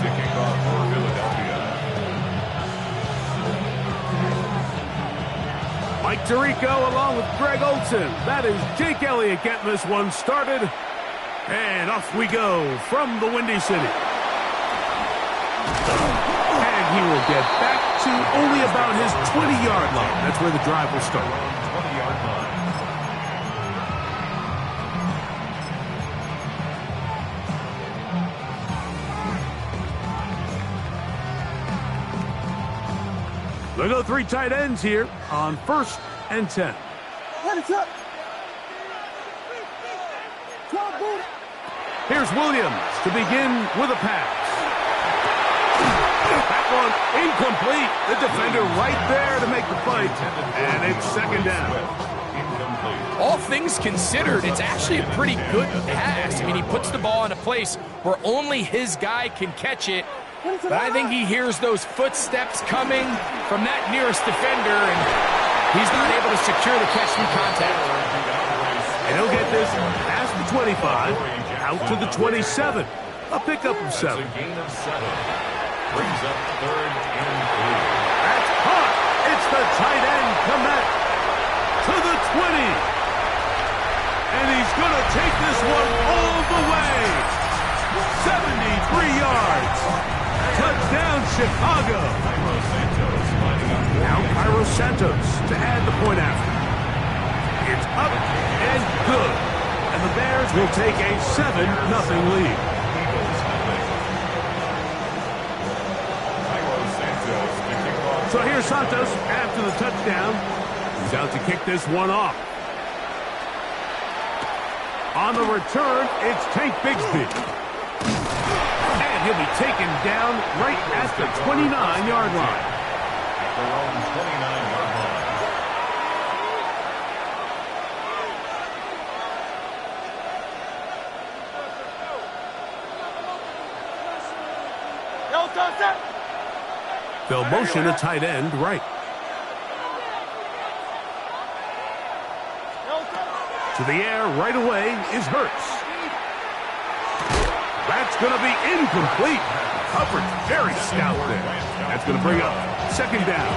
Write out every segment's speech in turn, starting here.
to kick off for Philadelphia. Mike Tirico along with Greg Olson. That is Jake Elliott getting this one started. And off we go from the Windy City. And he will get back to only about his 20-yard line. That's where the drive will start. 20-yard line. They'll go three tight ends here on 1st and 10. Here's Williams to begin with a pass. That one incomplete. The defender right there to make the fight. And it's 2nd down. All things considered, it's actually a pretty good pass. I mean, he puts the ball in a place where only his guy can catch it. But I think he hears those footsteps coming from that nearest defender, and he's not able to secure the catch through contact. And he'll get this past the 25, out to the 27. A pickup of 7. That's a gain of 7. Brings up 3rd and 3. That's caught. It's the tight end commit to the 20. And he's going to take this one all the way. 73 yards. Touchdown, Chicago. Now Cairo Santos to add the point after. It's up and good. And the Bears will take a 7-0 lead. So here's Santos after the touchdown. He's out to kick this one off. On the return, it's Tank Bigsby. And he'll be taken down right at the 29-yard line. At their own 29-yard line. They'll motion a tight end right. To the air right away is Hurts. That's going to be incomplete. Coverage very stout there. That's going to bring up 2nd down.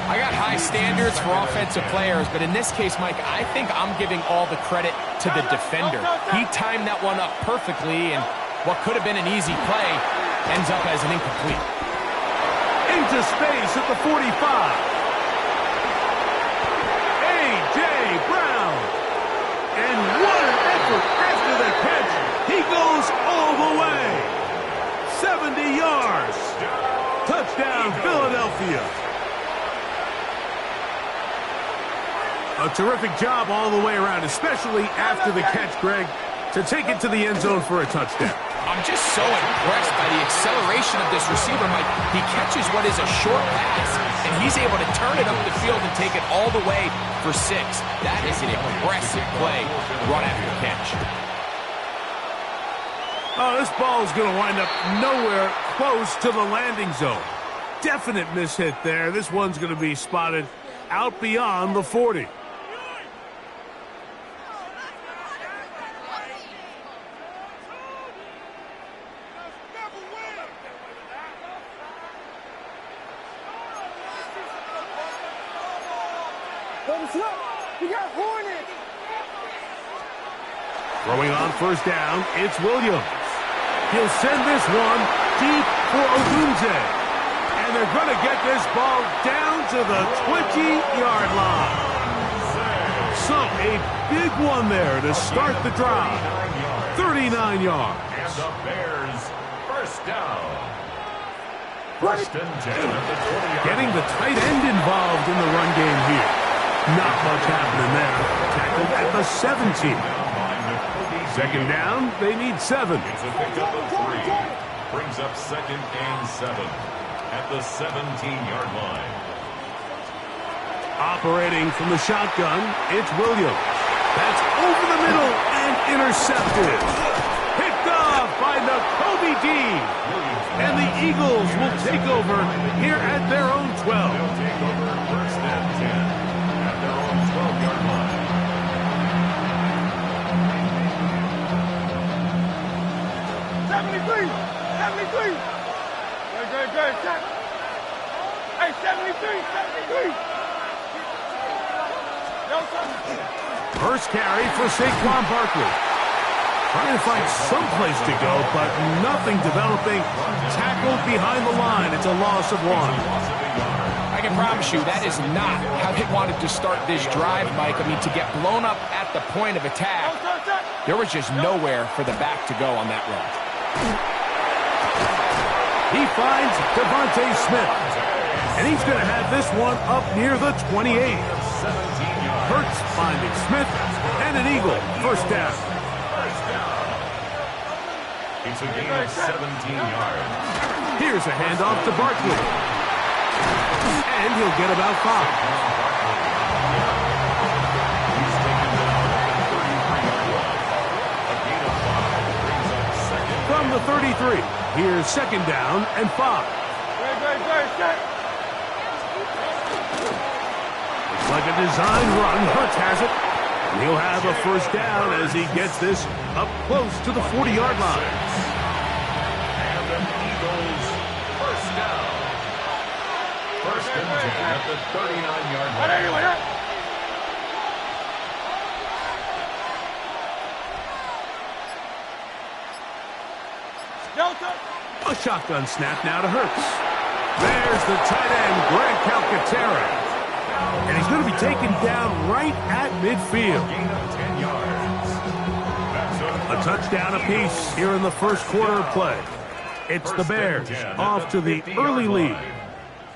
I got high standards for offensive players, but in this case, Mike, I think I'm giving all the credit to the defender. He timed that one up perfectly, and what could have been an easy play ends up as an incomplete. Into space at the 45. A.J. Brown. And what an effort after the catch. He goes all the way. 70 yards. Touchdown, Philadelphia. A terrific job all the way around, especially after the catch, Greg, to take it to the end zone for a touchdown. I'm just so impressed by the acceleration of this receiver, Mike. He catches what is a short pass, and he's able to turn it up the field and take it all the way for 6. That is an impressive play right after the catch. Oh, this ball is going to wind up nowhere close to the landing zone. Definite mishit there. This one's going to be spotted out beyond the 40. Throwing on 1st down, it's Williams. He'll send this one deep for Odunze. And they're going to get this ball down to the 20-yard line. So a big one there to start the drive. 39 yards. And the Bears, 1st down. 1st and 10 at the 20-yard line. Getting the tight end involved in the run game here. Not much happening there. Tackled at the 17. 2nd down, they need 7. It's a pickup of 3. Brings up 2nd and 7 at the 17-yard line. Operating from the shotgun, it's Williams. That's over the middle and intercepted. Picked off by Nakobe Dean. And the Eagles will take over here at their own 12. They'll take over 1st and 10 at their own 12-yard line. 73. Good. Check. Hey, 73. First carry for Saquon Barkley. Trying to find some place to go, but nothing developing. Tackled behind the line. It's a loss of 1. I can promise you that is not how they wanted to start this drive, Mike. I mean, to get blown up at the point of attack, there was just nowhere for the back to go on that run. He finds Devontae Smith, and he's going to have this one up near the 28. Hurts finding Smith, and an Eagle. First down. It's a gain of 17 yards. Here's a handoff to Barkley. And he'll get about 5. He's taken down at the 33-yard line. A gain of 5 brings up second. From the 33, here's second down and 5. Good. Looks like a design run. Hurts has it. And he'll have a first down as he gets this up close to the 40-yard line. And the Eagles first down. First and 10 at the 39-yard line. A shotgun snap now to Hurts. There's the tight end, Greg Calcaterra. And he's going to be taken down right at midfield. Gain of 10 yards. A touchdown apiece here in the first quarter of play. It's the Bears off to the early lead.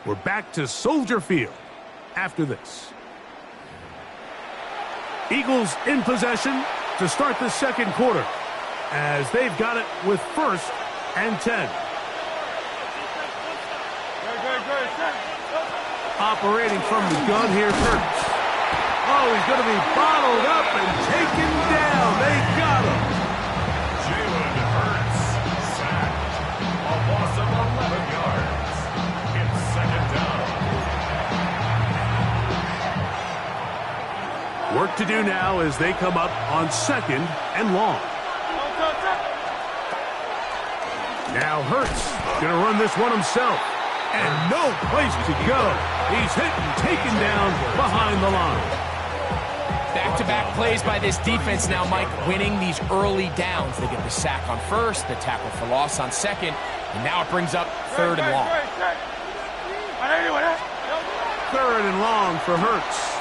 We're back to Soldier Field after this. Eagles in possession to start the second quarter as they've got it with first and 10. Good. Operating from the gun here, Hurts. Oh, he's going to be bottled up and taken down. They got him. Jalen Hurts sacked. A loss of 11 yards. It's second down. Work to do now as they come up on second and long. Now Hurts going to run this one himself. And no place to go. He's hit and taken down behind the line. Back-to-back plays by this defense now, Mike, winning these early downs. They get the sack on first, the tackle for loss on second, and now it brings up third and long. Third and long for Hurts.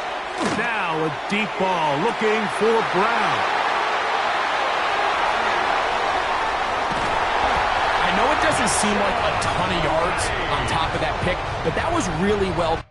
Now a deep ball looking for Brown. I know it doesn't seem like a ton of yards on top of that pick, but that was really well.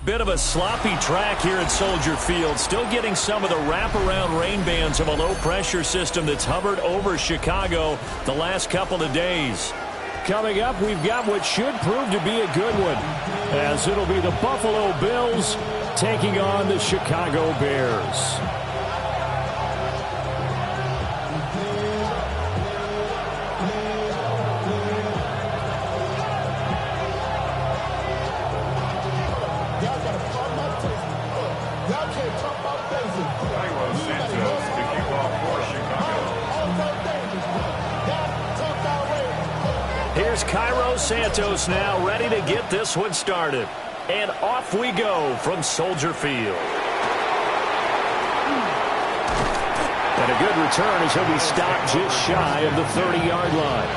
Bit of a sloppy track here at Soldier Field. Still getting some of the wraparound rain bands of a low-pressure system that's hovered over Chicago the last couple of days. Coming up, we've got what should prove to be a good one, as it'll be the Buffalo Bills taking on the Chicago Bears. Cairo Santos to kick off for Chicago. Here's Cairo Santos now, ready to get this one started. And off we go from Soldier Field. And a good return as he'll be stopped just shy of the 30-yard line.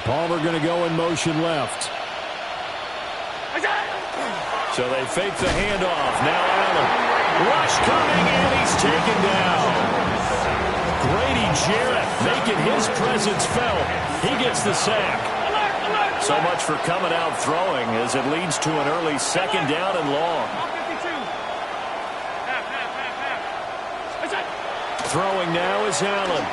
Palmer going to go in motion left. So they fake the handoff. Now Allen. Rush coming, and he's taken down. Grady Jarrett making his presence felt. He gets the sack. So much for coming out throwing as it leads to an early second down and long. Throwing now is Allen.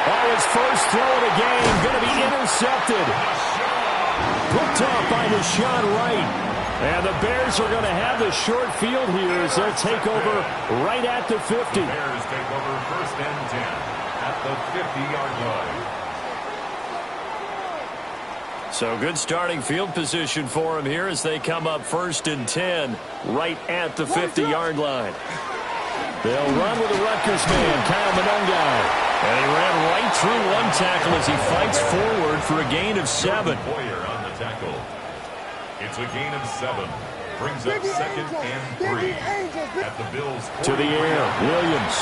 Oh, his first throw of the game going to be intercepted. Picked off by Rashawn Wright. And the Bears are going to have the short field here as they'll take over right at the 50. The Bears take over first and 10 at the 50-yard line. So good starting field position for him here as they come up first and 10 right at the 50-yard line. They'll run with the Rutgers man, Kyle Monongai. And he ran right through one tackle as he fights forward for a gain of 7. Boyer on the tackle. It's a gain of 7. Brings up second and 3 at the Bills. To the air, Williams.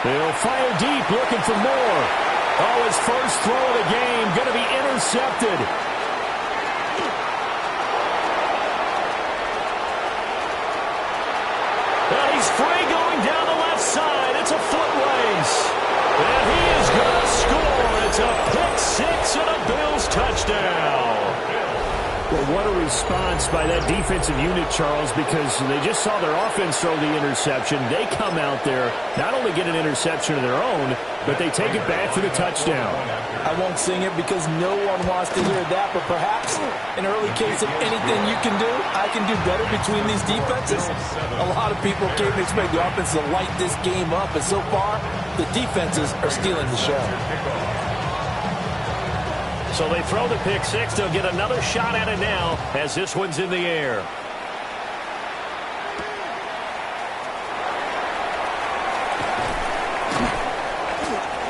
They'll fire deep, looking for more. Oh, his first throw of the game going to be intercepted. And he's free going down the left side. It's a foot race. And he is going to score. It's a pick six and a Bills touchdown. Well, what a response by that defensive unit, Charles, because they just saw their offense throw the interception. They come out there, not only get an interception of their own, but they take it back for the touchdown. I won't sing it because no one wants to hear that, but perhaps an early case of anything you can do, I can do better between these defenses. A lot of people came to expect the offense to light this game up, and so far, the defenses are stealing the show. So they throw the pick six. They'll get another shot at it now as this one's in the air.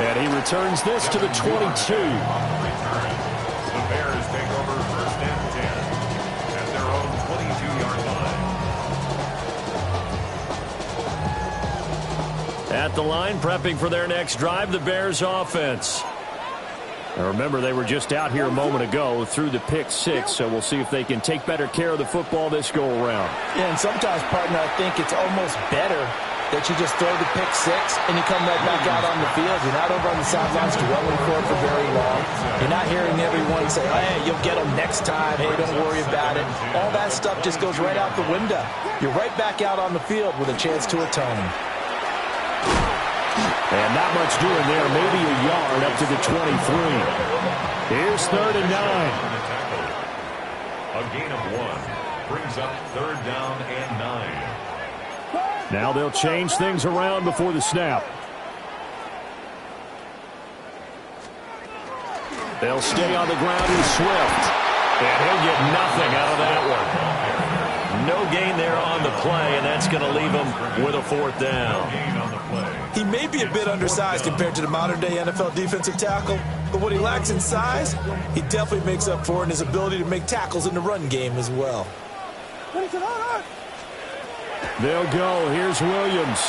And he returns this to the 22. The Bears take over first and 10 at their own 22-yard line. At the line, prepping for their next drive, the Bears offense. Now remember, they were just out here a moment ago through the pick six, so we'll see if they can take better care of the football this go-around. Yeah, and sometimes, partner, I think it's almost better that you just throw the pick six and you come right back out on the field. You're not over on the sidelines dwelling for it for very long. You're not hearing everyone say, hey, you'll get them next time. Hey, don't worry about it. All that stuff just goes right out the window. You're right back out on the field with a chance to atone. And not much doing there, maybe a yard up to the 23. Here's 3rd and 9. A gain of 1 brings up 3rd down and 9. Now they'll change things around before the snap. They'll stay on the ground with Swift. And he'll get nothing out of that one. No gain there on the play, and that's going to leave him with a 4th down. He may be a bit undersized compared to the modern-day NFL defensive tackle, but what he lacks in size, he definitely makes up for it in his ability to make tackles in the run game as well. They'll go. Here's Williams.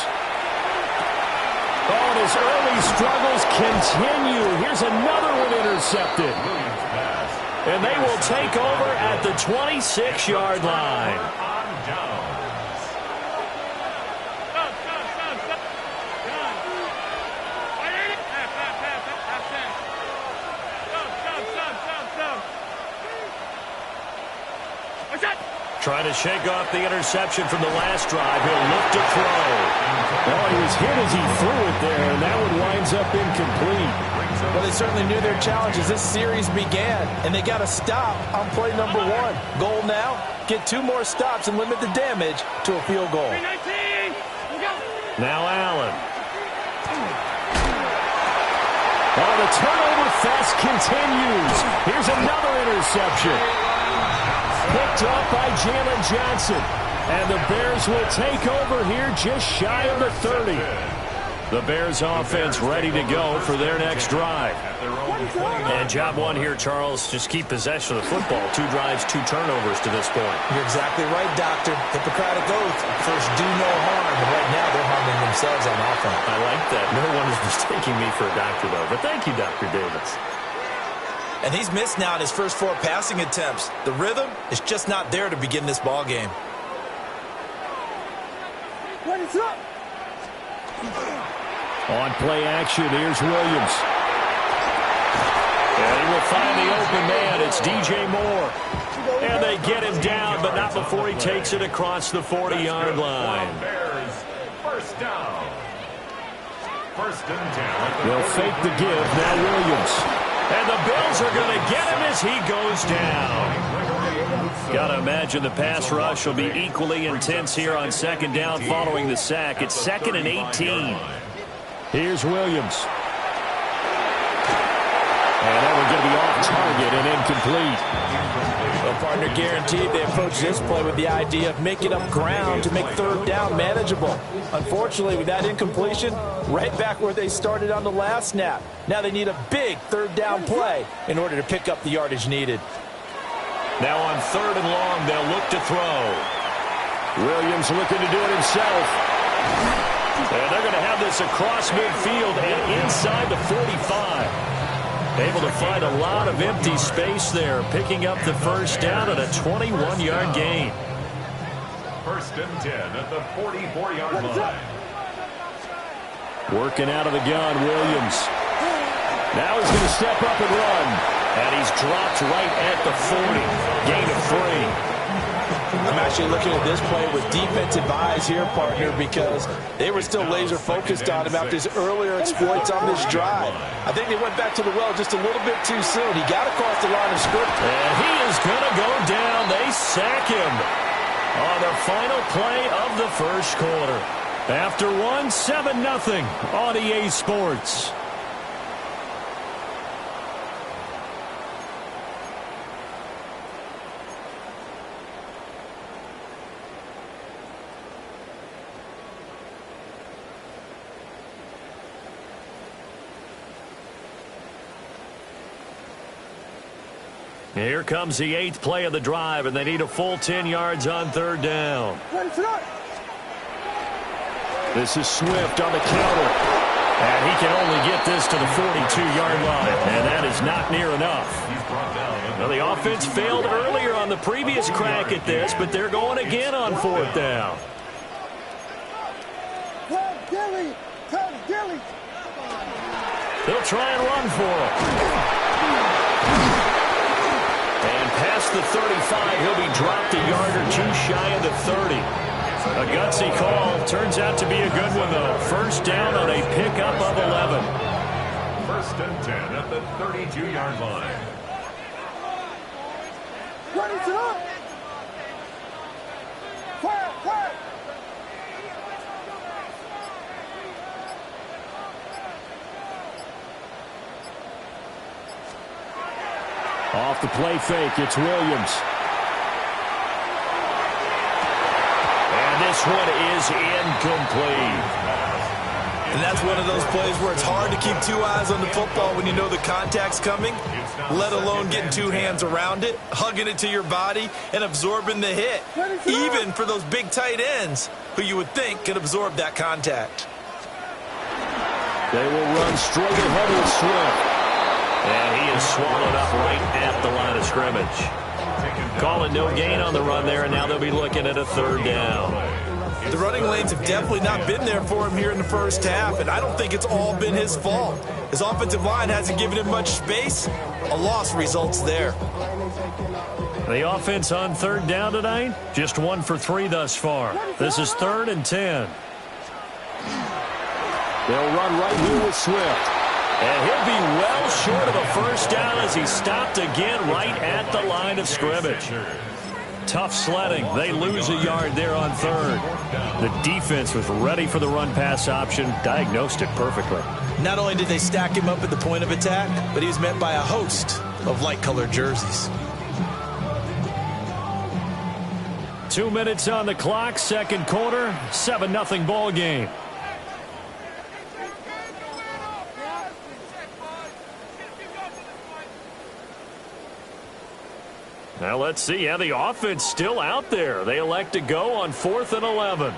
Oh, and his early struggles continue. Here's another one intercepted. And they will take over at the 26-yard line. Trying to shake off the interception from the last drive. He'll look to throw. Well, he was hit as he threw it there, and that one winds up incomplete. Well, they certainly knew their challenges. This series began, and they got to stop on play number 1. Goal now, get 2 more stops and limit the damage to a field goal. Now Allen. Oh, the turnover fest continues. Here's another interception. Picked up by Jalen Johnson. And the Bears will take over here just shy of the 30. The Bears offense ready to go for their next drive. And job 1 here, Charles, just keep possession of the football. 2 drives, 2 turnovers to this point. You're exactly right, Doctor. Hippocratic oath. First, do no harm. And right now, they're harming themselves on offense. I like that. No one is mistaking me for a doctor, though. But thank you, Dr. Davis. And he's missed now in his first 4 passing attempts. The rhythm is just not there to begin this ball game. On play action, here's Williams. And he will find the open man. It's DJ Moore. And they get him down, but not before he takes it across the 40-yard line. Bears, first down. First and 10. They'll fake the give. Now Williams. And the Bills are going to get him as he goes down. Got to imagine the pass rush will be equally intense here on second down following the sack. It's 2nd and 18. Here's Williams. And that one going to be off target and incomplete. Well, partner, guaranteed they approach this play with the idea of making up ground to make third down manageable. Unfortunately, with that incompletion, right back where they started on the last snap. Now they need a big third down play in order to pick up the yardage needed. Now on 3rd and long, they'll look to throw. Williams looking to do it himself. And they're going to have this across midfield and inside the 45. Able to find a lot of empty space there, picking up the first down at a 21-yard gain. First and 10 at the 44-yard line. Working out of the gun, Williams. Now he's going to step up and run. And he's dropped right at the 40. Gain of 3. I'm actually looking at this play with defensive eyes here, partner, because they were still laser focused on him after his earlier exploits on this drive. I think they went back to the well just a little bit too soon. He got across the line of scrimmage. And he is going to go down. They sack him on the final play of the first quarter. After 7-0 on EA Sports. Here comes the 8th play of the drive, and they need a full 10 yards on 3rd down. This is Swift on the counter. And he can only get this to the 42-yard line, and that is not near enough. Now, the offense failed earlier on the previous crack at this, but they're going again on 4th down. They'll try and run for him. And past the 35, he'll be dropped a yard or 2 shy of the 30. A gutsy call. Turns out to be a good one, though. First down on a pickup of 11. First and 10 at the 32-yard line. Off the play fake, it's Williams. And this one is incomplete. And that's one of those plays where it's hard to keep 2 eyes on the football when you know the contact's coming, let alone getting 2 hands around it, hugging it to your body, and absorbing the hit, even for those big tight ends who you would think could absorb that contact. They will run straight ahead with Swift. And he is swallowed up right at the line of scrimmage. Calling no gain on the run there, and now they'll be looking at a 3rd down. The running lanes have definitely not been there for him here in the first half, and I don't think it's all been his fault. His offensive line hasn't given him much space. A loss results there. The offense on third down tonight, just 1 for 3 thus far. This is 3rd and 10. They'll run right here with Swift. And he'll be well short of a first down as he's stopped again right at the line of scrimmage. Tough sledding. They lose a yard there on 3rd. The defense was ready for the run-pass option, diagnosed it perfectly. Not only did they stack him up at the point of attack, but he was met by a host of light-colored jerseys. 2 minutes on the clock, second quarter, 7-0 ball game. Now let's see. Yeah, the offense still out there. They elect to go on 4th and 11.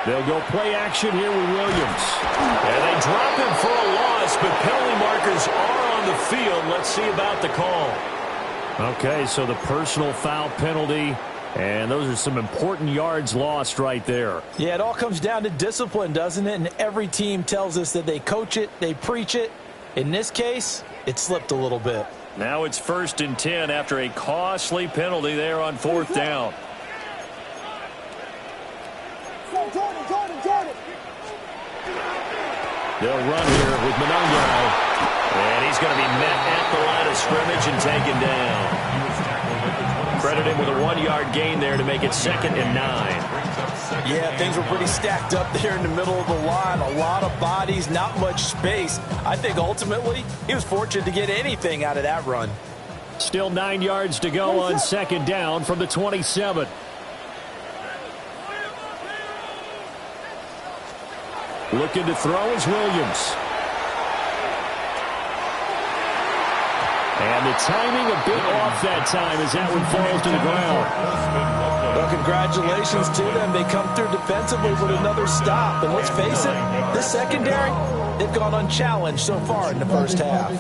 They'll go play action here with Williams. And they drop him for a loss, but penalty markers are on the field. Let's see about the call. Okay, so the personal foul penalty. And those are some important yards lost right there. Yeah, it all comes down to discipline, doesn't it? And every team tells us that they coach it, they preach it. In this case, it slipped a little bit. Now it's 1st and 10 after a costly penalty there on 4th down. They'll run here with Monongai. And he's going to be met at the line of scrimmage and taken down. Credit him with a 1-yard gain there to make it 2nd and 9. Yeah, things were pretty stacked up there in the middle of the line. A lot of bodies, not much space. I think ultimately he was fortunate to get anything out of that run. Still 9 yards to go on 2nd down from the 27. Looking to throw is Williams. And the timing a bit off that time as that one falls to the ground. Well, congratulations to them. They come through defensively with another stop. And let's face it, this secondary, they've gone unchallenged so far in the first half.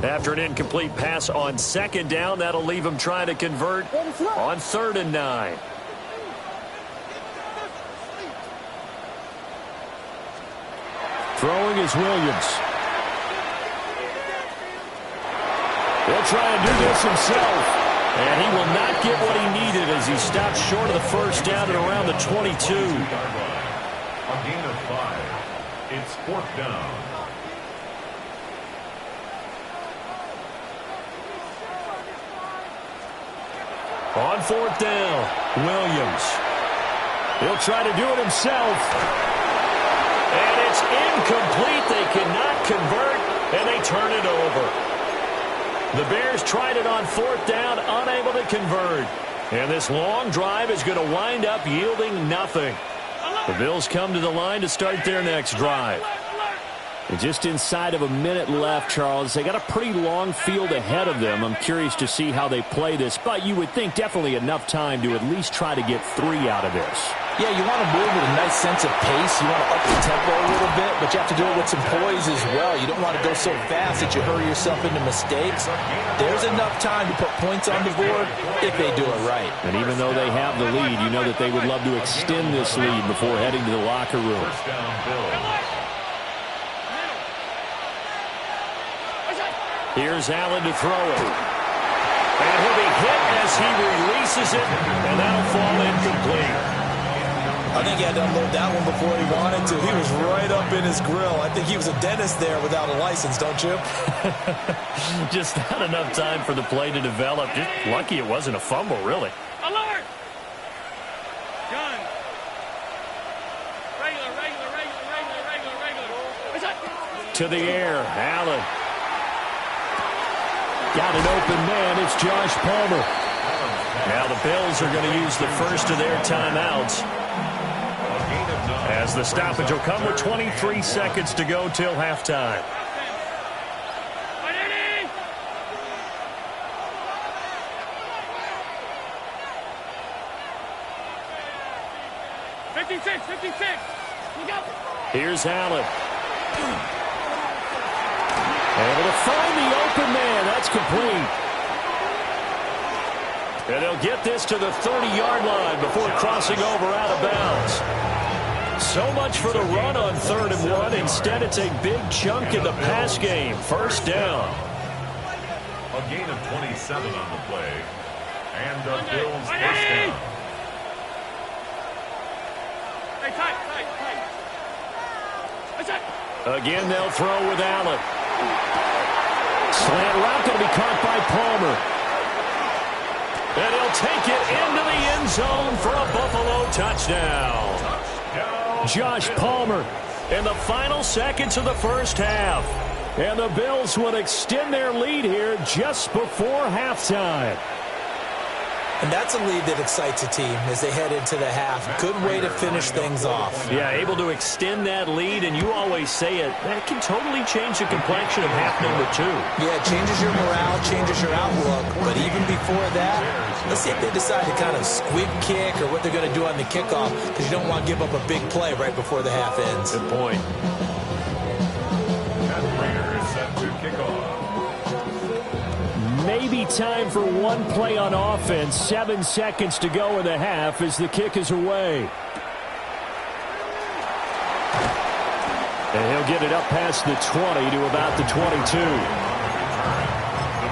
After an incomplete pass on 2nd down, that'll leave him trying to convert on 3rd and 9. Throwing is Williams. He'll try and do this himself. And he will not get what he needed as he stopped short of the first down at around the 22. A gain of 5. It's 4th down. On 4th down, Williams. He'll try to do it himself. And it's incomplete. They cannot convert, and they turn it over. The Bears tried it on 4th down, unable to convert. And this long drive is going to wind up yielding nothing. The Bills come to the line to start their next drive. And just inside of a minute left, Charles. They got a pretty long field ahead of them. I'm curious to see how they play this, but you would think definitely enough time to at least try to get 3 out of this. Yeah, you want to move with a nice sense of pace. You want to up the tempo a little bit, but you have to do it with some poise as well. You don't want to go so fast that you hurry yourself into mistakes. There's enough time to put points on the board if they do it right. And even though they have the lead, you know that they would love to extend this lead before heading to the locker room. First down, Bills. Here's Allen to throw it. And he'll be hit as he releases it, and that'll fall incomplete. I think he had to unload that one before he wanted to. He was right up in his grill. I think he was a dentist there without a license, don't you? Just not enough time for the play to develop. Just lucky it wasn't a fumble, really. Alert! Gun. Regular. To the air, Allen. Got an open man. It's Josh Palmer. Now the Bills are going to use the first of their timeouts, as the stoppage will come with 23 seconds to go till halftime. Here's Allen. Able to find the open man. That's complete. And they'll get this to the 30-yard line before crossing over out of bounds. So much for the run on 3rd and 1. Instead, it's a big chunk in the pass game. First down. A gain of 27 on the play. And the Bills first down. Hey, tight. Again, they'll throw with Allen. Slant route going to be caught by Palmer. And he'll take it into the end zone for a Buffalo touchdown. Josh Palmer in the final seconds of the first half. And the Bills will extend their lead here just before halftime. And that's a lead that excites a team as they head into the half. Good way to finish things off. Yeah, able to extend that lead, and you always say it, that can totally change the complexion of half number 2. Yeah, it changes your morale, changes your outlook. But even before that, let's see if they decide to kind of squib kick or what they're going to do on the kickoff, because you don't want to give up a big play right before the half ends. Good point. And Raiders set to kick off. Maybe time for one play on offense. 7 seconds to go in the half as the kick is away. And he'll get it up past the 20 to about the 22. The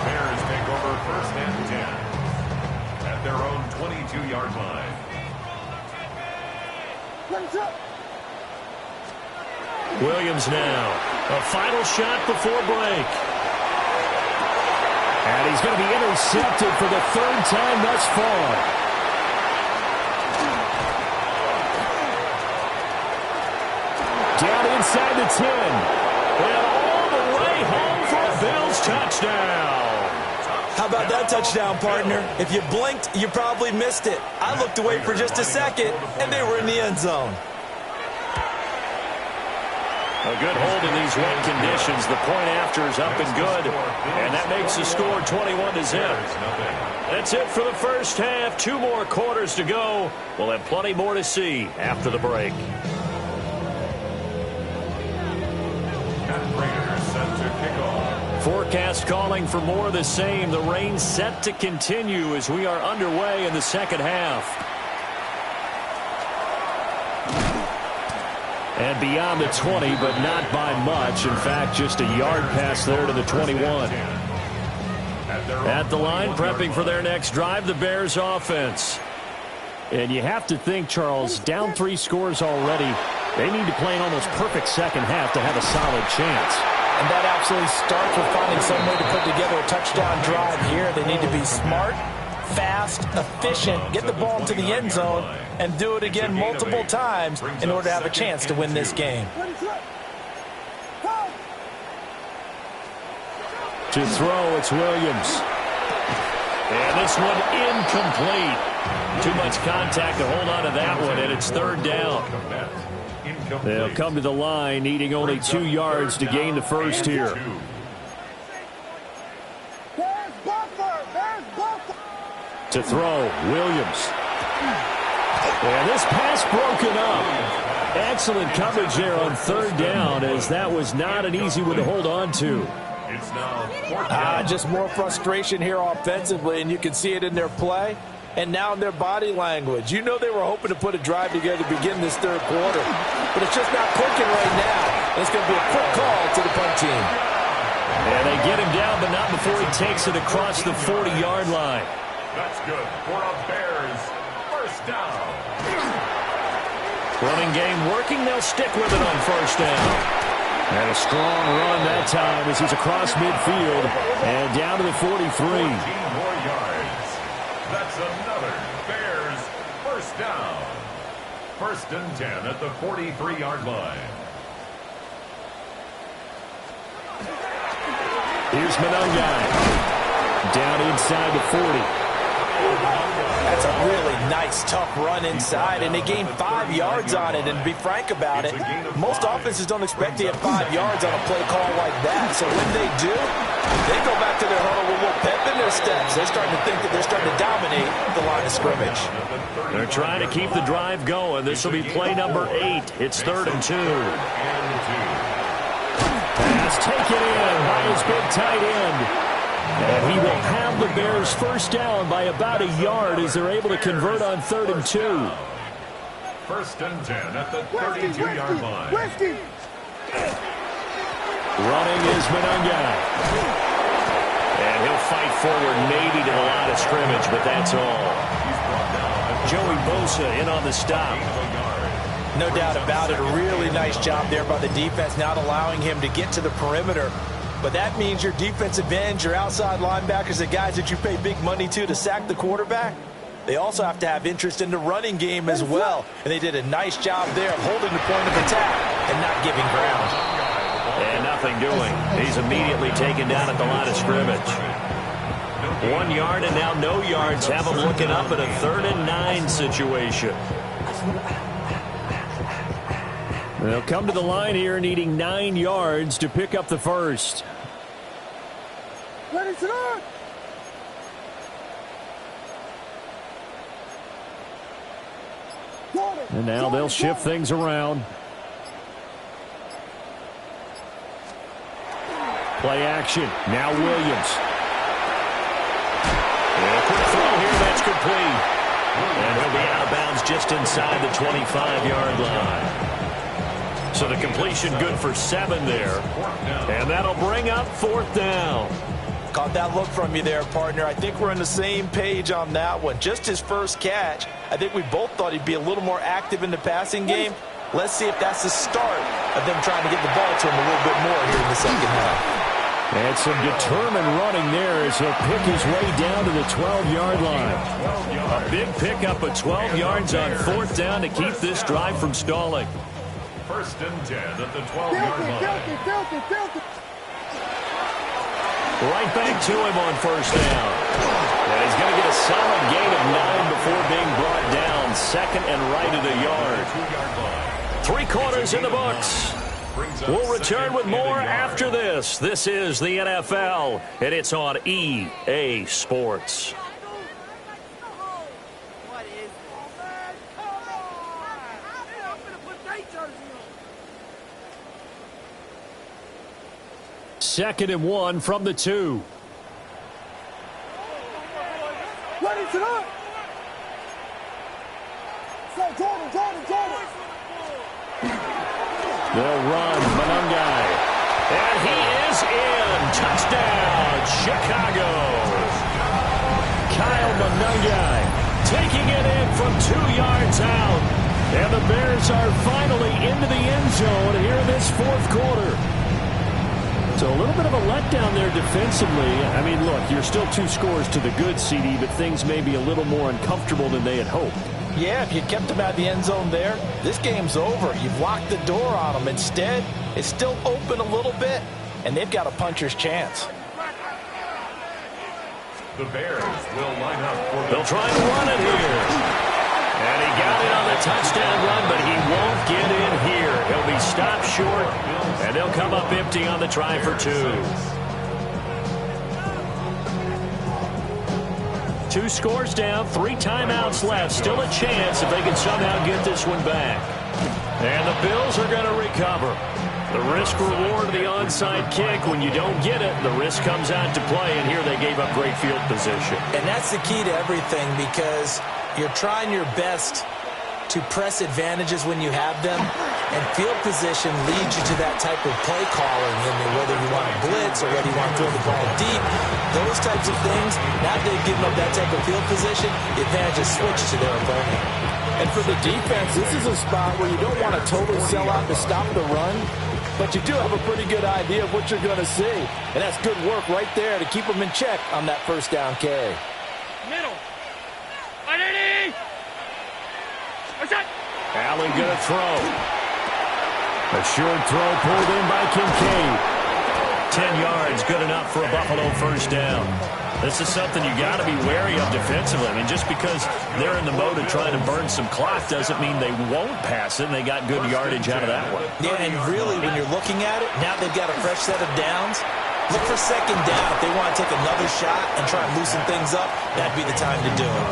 Bears take over 1st and 10 at their own 22-yard line. Williams now. A final shot before break. And he's going to be intercepted for the 3rd time thus far. Down inside the 10. And all the way home for a Bills touchdown. How about that touchdown, partner? If you blinked, you probably missed it. I looked away for just a second, and they were in the end zone. A good hold in these wet conditions. The point after is up and good. And that makes the score 21-0. That's it for the first half. 2 more quarters to go. We'll have plenty more to see after the break. And Raiders set to kick off. Forecast calling for more of the same. The rain set to continue as we are underway in the second half. And beyond the 20, but not by much. In fact, just a yard pass there to the 21. At the line, prepping for their next drive, the Bears offense. And you have to think, Charles, down 3 scores already. They need to play an almost perfect second half to have a solid chance. And that absolutely starts with finding some way to put together a touchdown drive here. They need to be smart, fast, efficient, get the ball into the end zone, and do it again multiple times in order to have a chance to win this game. To throw, it's Williams. And this one incomplete. Too much contact to hold on to that one, and it's 3rd down. They'll come to the line, needing only 2 yards to gain the first here. To throw, Williams. And this pass broken up. Excellent coverage there on 3rd down, as that was not an easy one to hold on to. It's now just more frustration here offensively, and you can see it in their play and now in their body language. You know they were hoping to put a drive together to begin this 3rd quarter, but it's just not clicking right now. It's going to be a quick call to the punt team. And they get him down, but not before he takes it across the 40-yard line. That's good for a Bears first down. Running game working. They'll stick with it on 1st down. And a strong run that time as he's across midfield and down to the 43. 14 more yards. That's another Bears first down. 1st and 10 at the 43-yard line. Here's Manungai. Down inside the 40. That's a really nice, tough run inside, and they gained 5 yards on it. And to be frank about it, most offenses don't expect to get 5 yards on a play call like that. So when they do, they go back to their huddle with a little pep in their steps. They're starting to think that they're starting to dominate the line of scrimmage. They're trying to keep the drive going. This will be play number 8. It's 3rd and 2. Pass taken in by his big tight end. And he will have the Bears first down by about a yard as they're able to convert on 3rd and 2. 1st and 10 at the 32-yard line. Running is Monangai. And he'll fight forward maybe to the line of scrimmage, but that's all. Joey Bosa in on the stop. No doubt about it. A really nice job there by the defense, not allowing him to get to the perimeter. But that means your defensive ends, your outside linebackers, the guys that you pay big money to sack the quarterback, they also have to have interest in the running game as well. And they did a nice job there of holding the point of attack and not giving ground. And nothing doing. He's immediately taken down at the line of scrimmage. 1 yard and now no yards. Have him looking up at a 3rd and 9 situation. They'll come to the line here needing 9 yards to pick up the first. And now they'll shift things around. Play action. Now Williams. And a quick throw here. That's complete. And he'll be out of bounds just inside the 25-yard line. So the completion good for 7 there. And that'll bring up 4th down. Caught that look from you there, partner. I think we're on the same page on that one. Just his first catch. I think we both thought he'd be a little more active in the passing game. Let's see if that's the start of them trying to get the ball to him a little bit more here in the second half. And some determined running there as he'll pick his way down to the 12-yard line. A big pickup of 12 yards on 4th down to keep this drive from stalling. 1st and 10 at the 12-yard line. Right back to him on 1st down. And he's going to get a solid gain of 9 before being brought down. 2nd and right at a yard. 3 quarters in the books. We'll return with more after this. This is the NFL, and it's on EA Sports. Second and 1 from the 2. They'll run. Monangai. And he is in. Touchdown, Chicago. Kyle Monangai taking it in from 2 yards out. And the Bears are finally into the end zone here in this 4th quarter. So a little bit of a letdown there defensively. I mean, look, you're still 2 scores to the good, CD, but things may be a little more uncomfortable than they had hoped. Yeah, if you kept them out the end zone there, this game's over. You've locked the door on them. Instead, it's still open a little bit, and they've got a puncher's chance. The Bears will line up for the... They'll try and run it here. And he got it on the touchdown run, but he won't get in here. He'll be stopped short, and they'll come up empty on the try for 2. 2 scores down, 3 timeouts left. Still a chance if they can somehow get this one back. And the Bills are going to recover. The risk-reward of the onside kick, when you don't get it, the risk comes out to play, and here they gave up great field position. And that's the key to everything, because you're trying your best to press advantages when you have them, and field position leads you to that type of play calling. I mean, whether you want to blitz or whether you want to throw the ball deep, those types of things, now they've given up that type of field position, the advantage is switched to their opponent. And for the defense, this is a spot where you don't want to totally sell out to stop the run, but you do have a pretty good idea of what you're going to see. And that's good work right there to keep them in check on that 1st down carry. Middle. Identity. Allen going to throw. A short throw pulled in by Kincaid. 10 yards, good enough for a Buffalo 1st down. This is something you got to be wary of defensively. I mean, just because they're in the mode of trying to burn some clock doesn't mean they won't pass it, and they got good yardage out of that one. Yeah, and really, when you're looking at it, now they've got a fresh set of downs. Look for 2nd down. If they want to take another shot and try and loosen things up, that'd be the time to do it.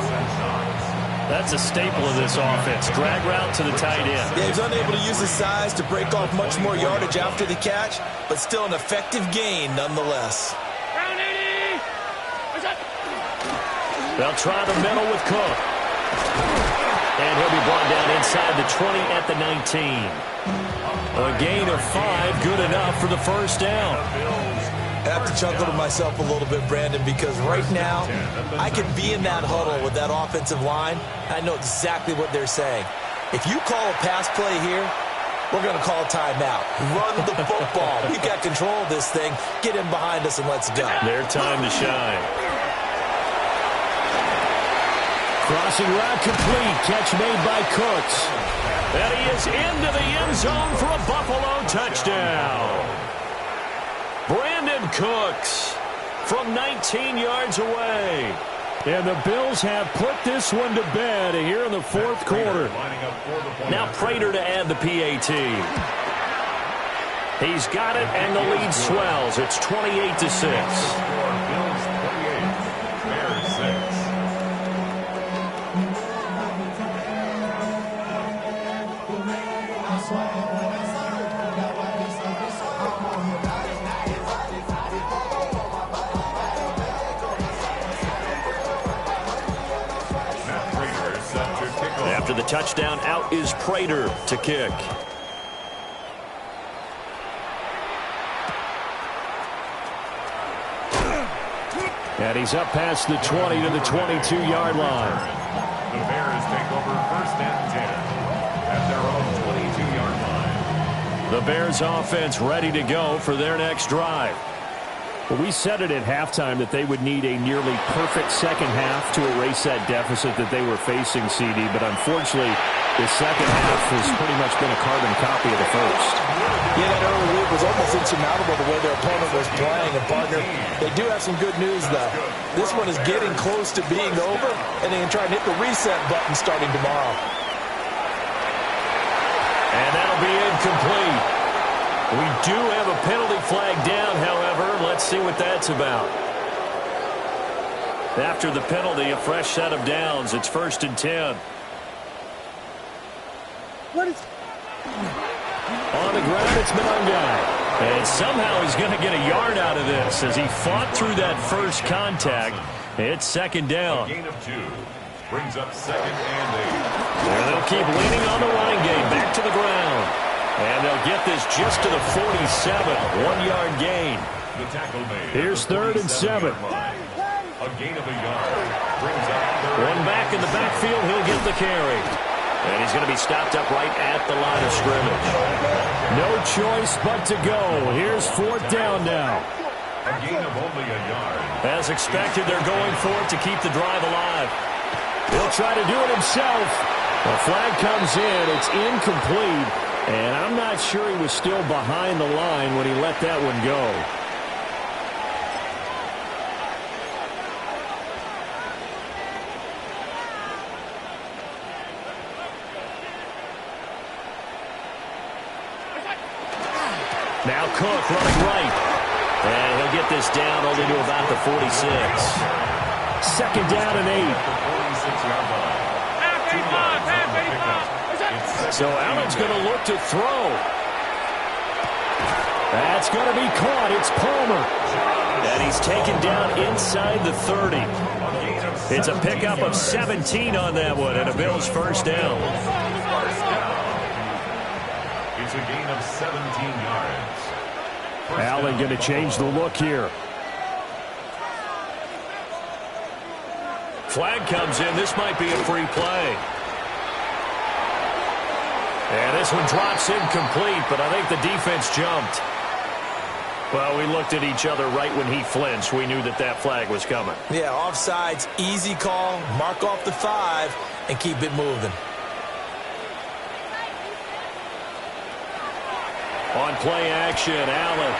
That's a staple of this offense. Drag route to the tight end. Yeah, he's unable to use his size to break off much more yardage after the catch, but still an effective gain nonetheless. Round 80. They'll try the middle with Cook. And he'll be brought down inside the 20 at the 19. A gain of 5, good enough for the first down. I have to chuckle to myself a little bit, Brandon, because right now I could be in that huddle with that offensive line. I know exactly what they're saying. If you call a pass play here, we're going to call a timeout. Run the football. We've got control of this thing. Get him behind us and let's go. Their time to shine. Crossing route complete. Catch made by Cooks. And he is into the end zone for a Buffalo touchdown. Brandon Cooks from 19 yards away. And the Bills have put this one to bed here in the fourth quarter. Now Prater to add the PAT. He's got it, and the lead swells. It's 28-6. After the touchdown, out is Prater to kick. And he's up past the 20 to the 22-yard line. The Bears take over 1st and 10 at their own 22-yard line. The Bears offense ready to go for their next drive. Well, we said it at halftime that they would need a nearly perfect second half to erase that deficit that they were facing, CD. But unfortunately, the second half has pretty much been a carbon copy of the first. Yeah, that early lead was almost insurmountable the way their opponent was playing. And, partner, they do have some good news, though. This one is getting close to being over, and they can try and hit the reset button starting tomorrow. And that'll be incomplete. We do have a penalty flag down, however. Let's see what that's about. After the penalty, a fresh set of downs. It's 1st and 10. On the ground, it's Mongai. And somehow he's going to get a yard out of this as he fought through that first contact. It's 2nd down. A gain of 2 brings up 2nd and 8. And they'll keep leaning on the running game. Back to the ground. And they'll get this just to the 47. 1-yard gain. The tackle made. Here's 3rd and 7. A gain of a yard brings up 3rd. One back in the backfield. He'll get the carry. And he's going to be stopped up right at the line of scrimmage. No choice but to go. Here's 4th down now. A gain of only a yard. As expected, they're going for it to keep the drive alive. He'll try to do it himself. The flag comes in. It's incomplete. And I'm not sure he was still behind the line when he let that one go. Now Cook running right. And he'll get this down only to about the 46. 2nd down and 8. So Allen's going to look to throw. That's going to be caught. It's Palmer. And he's taken down inside the 30. It's a pickup of 17 on that one and a Bills first down. It's a gain of 17 yards. Allen going to change the look here. Flag comes in. This might be a free play. And this one drops incomplete, but I think the defense jumped. Well, we looked at each other right when he flinched. We knew that that flag was coming. Yeah, offsides, easy call, mark off the 5, and keep it moving. On play action, Allen.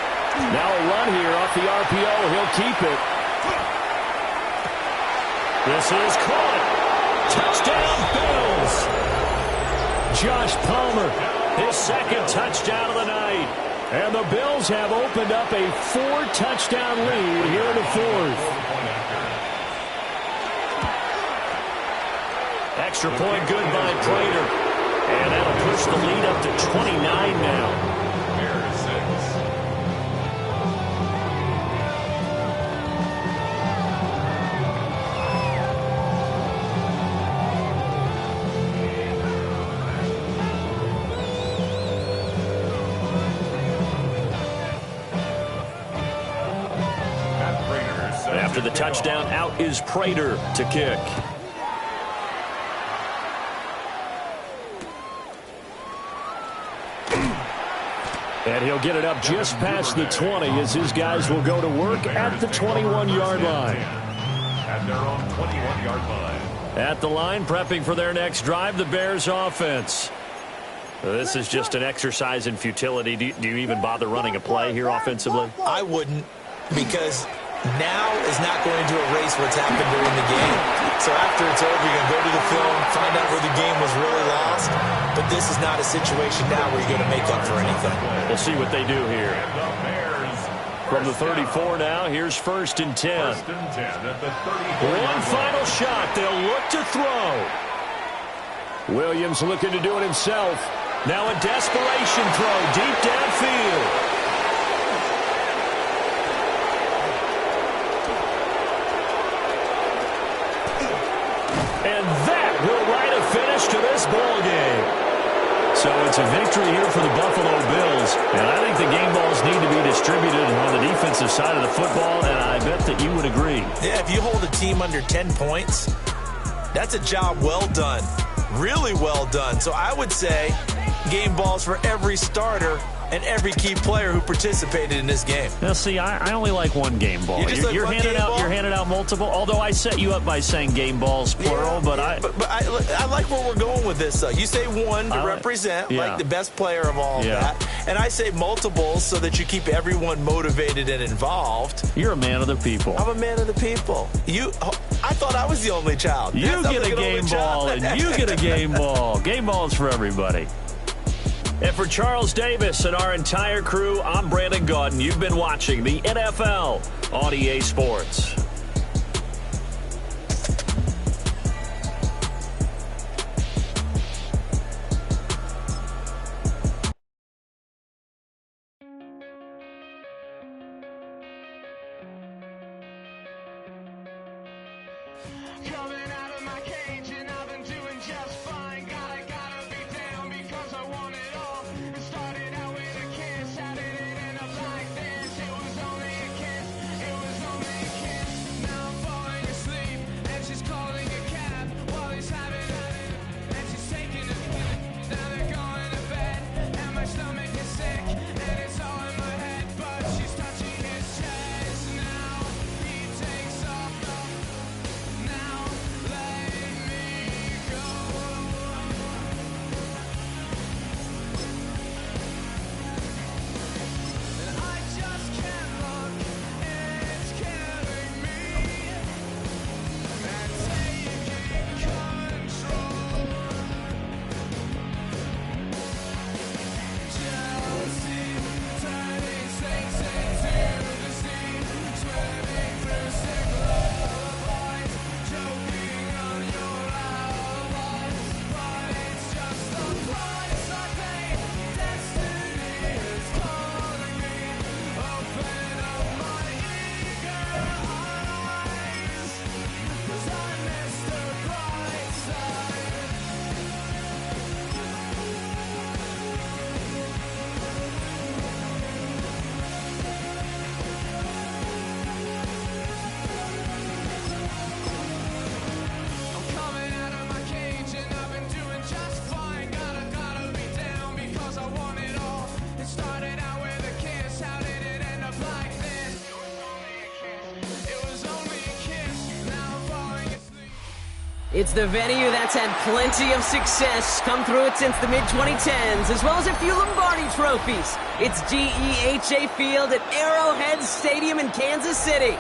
Now a run here off the RPO. He'll keep it. This is caught. Touchdown, Bills. Josh Palmer, his 2nd touchdown of the night. And the Bills have opened up a 4-touchdown lead here in the 4th. Extra point good by Prater. And that'll push the lead up to 29 now. Bears 6. the touchdown. Out is Prater to kick. And he'll get it up just past the 20 as his guys will go to work at the 21-yard line. At their own 21-yard line. At the line, prepping for their next drive, the Bears offense. This is just an exercise in futility. Do you even bother running a play here offensively? I wouldn't, because now is not going to erase what's happened during the game. So after it's over, you're going to go to the film, find out where the game was really lost. But this is not a situation now where you're going to make up for anything. We'll see what they do here. From the 34 now, here's 1st and 10. First and 10 at the 34. One final shot. They'll look to throw. Williams looking to do it himself. Now a desperation throw deep downfield. And that will write a finish to this ball game. So it's a victory here for the Buffalo Bills. And I think the game balls need to be distributed on the defensive side of the football, and I bet that you would agree. Yeah, if you hold a team under 10 points, that's a job well done. Really well done. So I would say game balls for every starter and every key player who participated in this game. Now, see, I only like one game ball. You're handing out multiple. Although I set you up by saying game balls plural, but I like where we're going with this. You say one to represent like the best player of all of that, and I say multiples so that you keep everyone motivated and involved. You're a man of the people. I'm a man of the people. I thought I was the only child. You get a game ball, and you get a game ball. Game balls for everybody. And for Charles Davis and our entire crew, I'm Brandon Gaudin. You've been watching the NFL on EA Sports. It's the venue that's had plenty of success, come through it since the mid-2010s, as well as a few Lombardi trophies. It's GEHA Field at Arrowhead Stadium in Kansas City.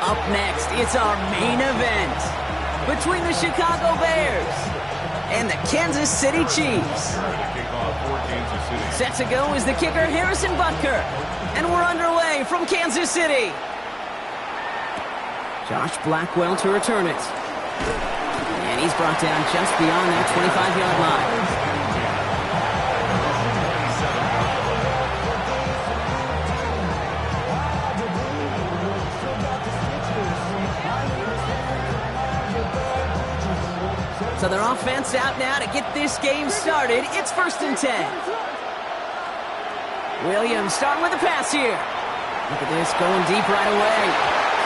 Up next, it's our main event between the Chicago Bears and the Kansas City Chiefs. Set to go is the kicker, Harrison Butker. And we're underway from Kansas City. Josh Blackwell to return it. And he's brought down just beyond that 25-yard line. So their offense out now to get this game started. It's 1st and 10. Williams starting with a pass here. Look at this, going deep right away.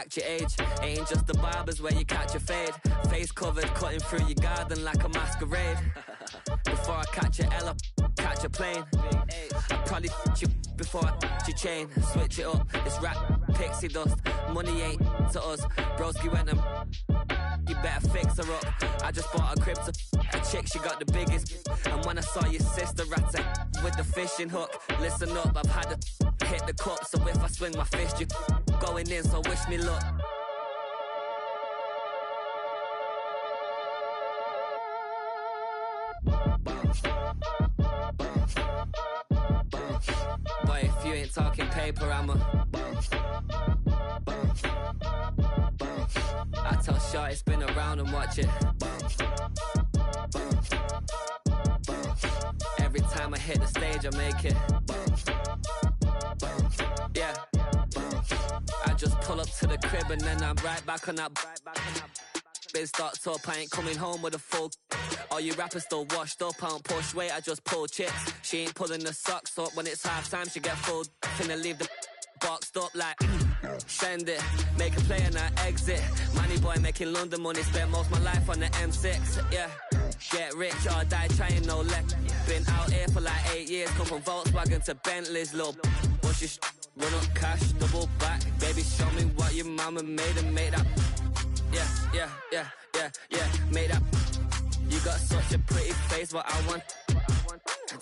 act your age. Ain't just the barbers where you catch a fade. Face covered, cutting through your garden like a masquerade. Before I catch a L, catch a plane. I probably f*** you before I f*** your chain. Switch it up, it's rap, pixie dust. Money ain't to us. Broski went and you better fix her up. I just bought a crib to a chick, she got the biggest. And when I saw your sister at with the fishing hook, listen up, I've had to hit the cup. So if I swing my fist, you going in, so wish me luck. Boy, if you ain't talking paper, I'm a I tell Shorty spin around and watch it. Every time I hit the stage, I make it. Yeah. I just pull up to the crib and then I'm right back on that. Been stocked up, I ain't coming home with a full. All you rappers still washed up, I don't push weight, I just pull chips. She ain't pulling the socks up, when it's half time she get full. Finna leave the boxed up like send it, make a play and I exit. Money boy making London money, spent most of my life on the M6. Yeah, get rich or die trying, no leg. Been out here for like 8 years, come from Volkswagen to Bentley's, little bush your run up cash, double back. Baby, show me what your mama made and made up. Yeah, made up. You got such a pretty face, what I want.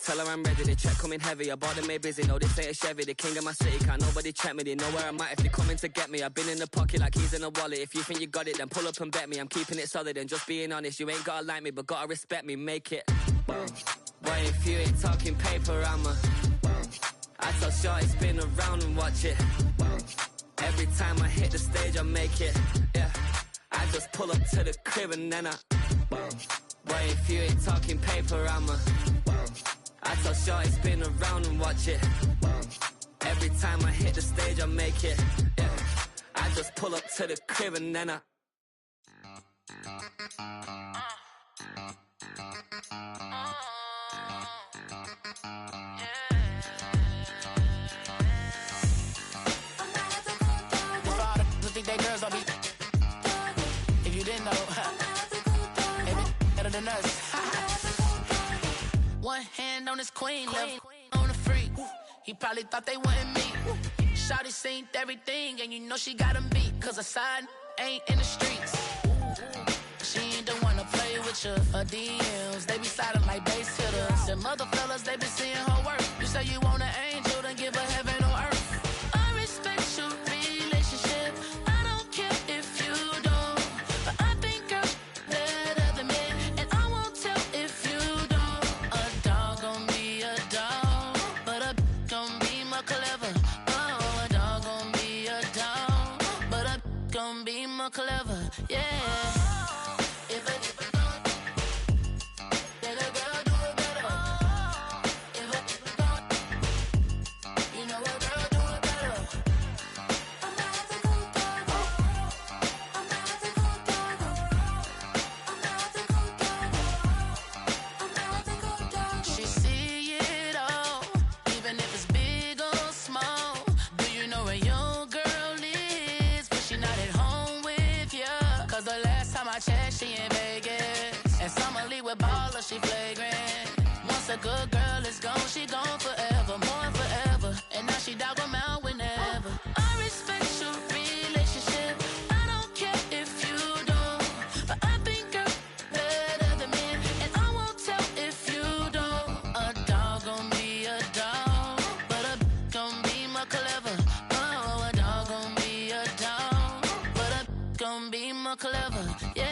Tell her I'm ready, the check coming heavy. I bought them made busy, no this ain't a Chevy. The king of my city, can't nobody check me. They know where I'm at if they coming to get me. I've been in the pocket like keys in a wallet. If you think you got it, then pull up and bet me. I'm keeping it solid and just being honest. You ain't gotta like me, but gotta respect me, make it. Boy, if you ain't talking paper, I'm a I tell Shorty spin around and watch it. Every time I hit the stage, I make it. Yeah, I just pull up to the crib and then I Boy, if you ain't talking paper, I'm a I tell Shorty spin around and watch it. Every time I hit the stage, I make it. Yeah, I just pull up to the crib and then I think they girls don't be. If you didn't know, maybe better than us. One hand on his queen, left on the freak. He probably thought they wanted me. Shawty seen everything, and you know she got him beat. Cause her side ain't in the streets. She ain't the one to play with you. Her DMs, they be sliding like base hitters. Them other fellas, they be seeing her work. You say you want an angel, then give her heaven on earth. I respect your relationship. I don't care if you don't. But I think girls better than men. And I won't tell if you don't. A dog gon' be a dog, but a gon' be more clever. Oh, a dog gon' be a dog, but a gon' be more clever. Yeah. She in Vegas, and Summer Lee with baller, she flagrant. Once a good girl is gone, she gone forever, more forever. And now she dog 'em out whenever. I respect your relationship. I don't care if you don't, but I think girls better than men, and I won't tell if you don't. A dog gon' be a dog, but a gon' be more clever. Oh, a dog gon' be a dog, but a gon' be more clever. Yeah.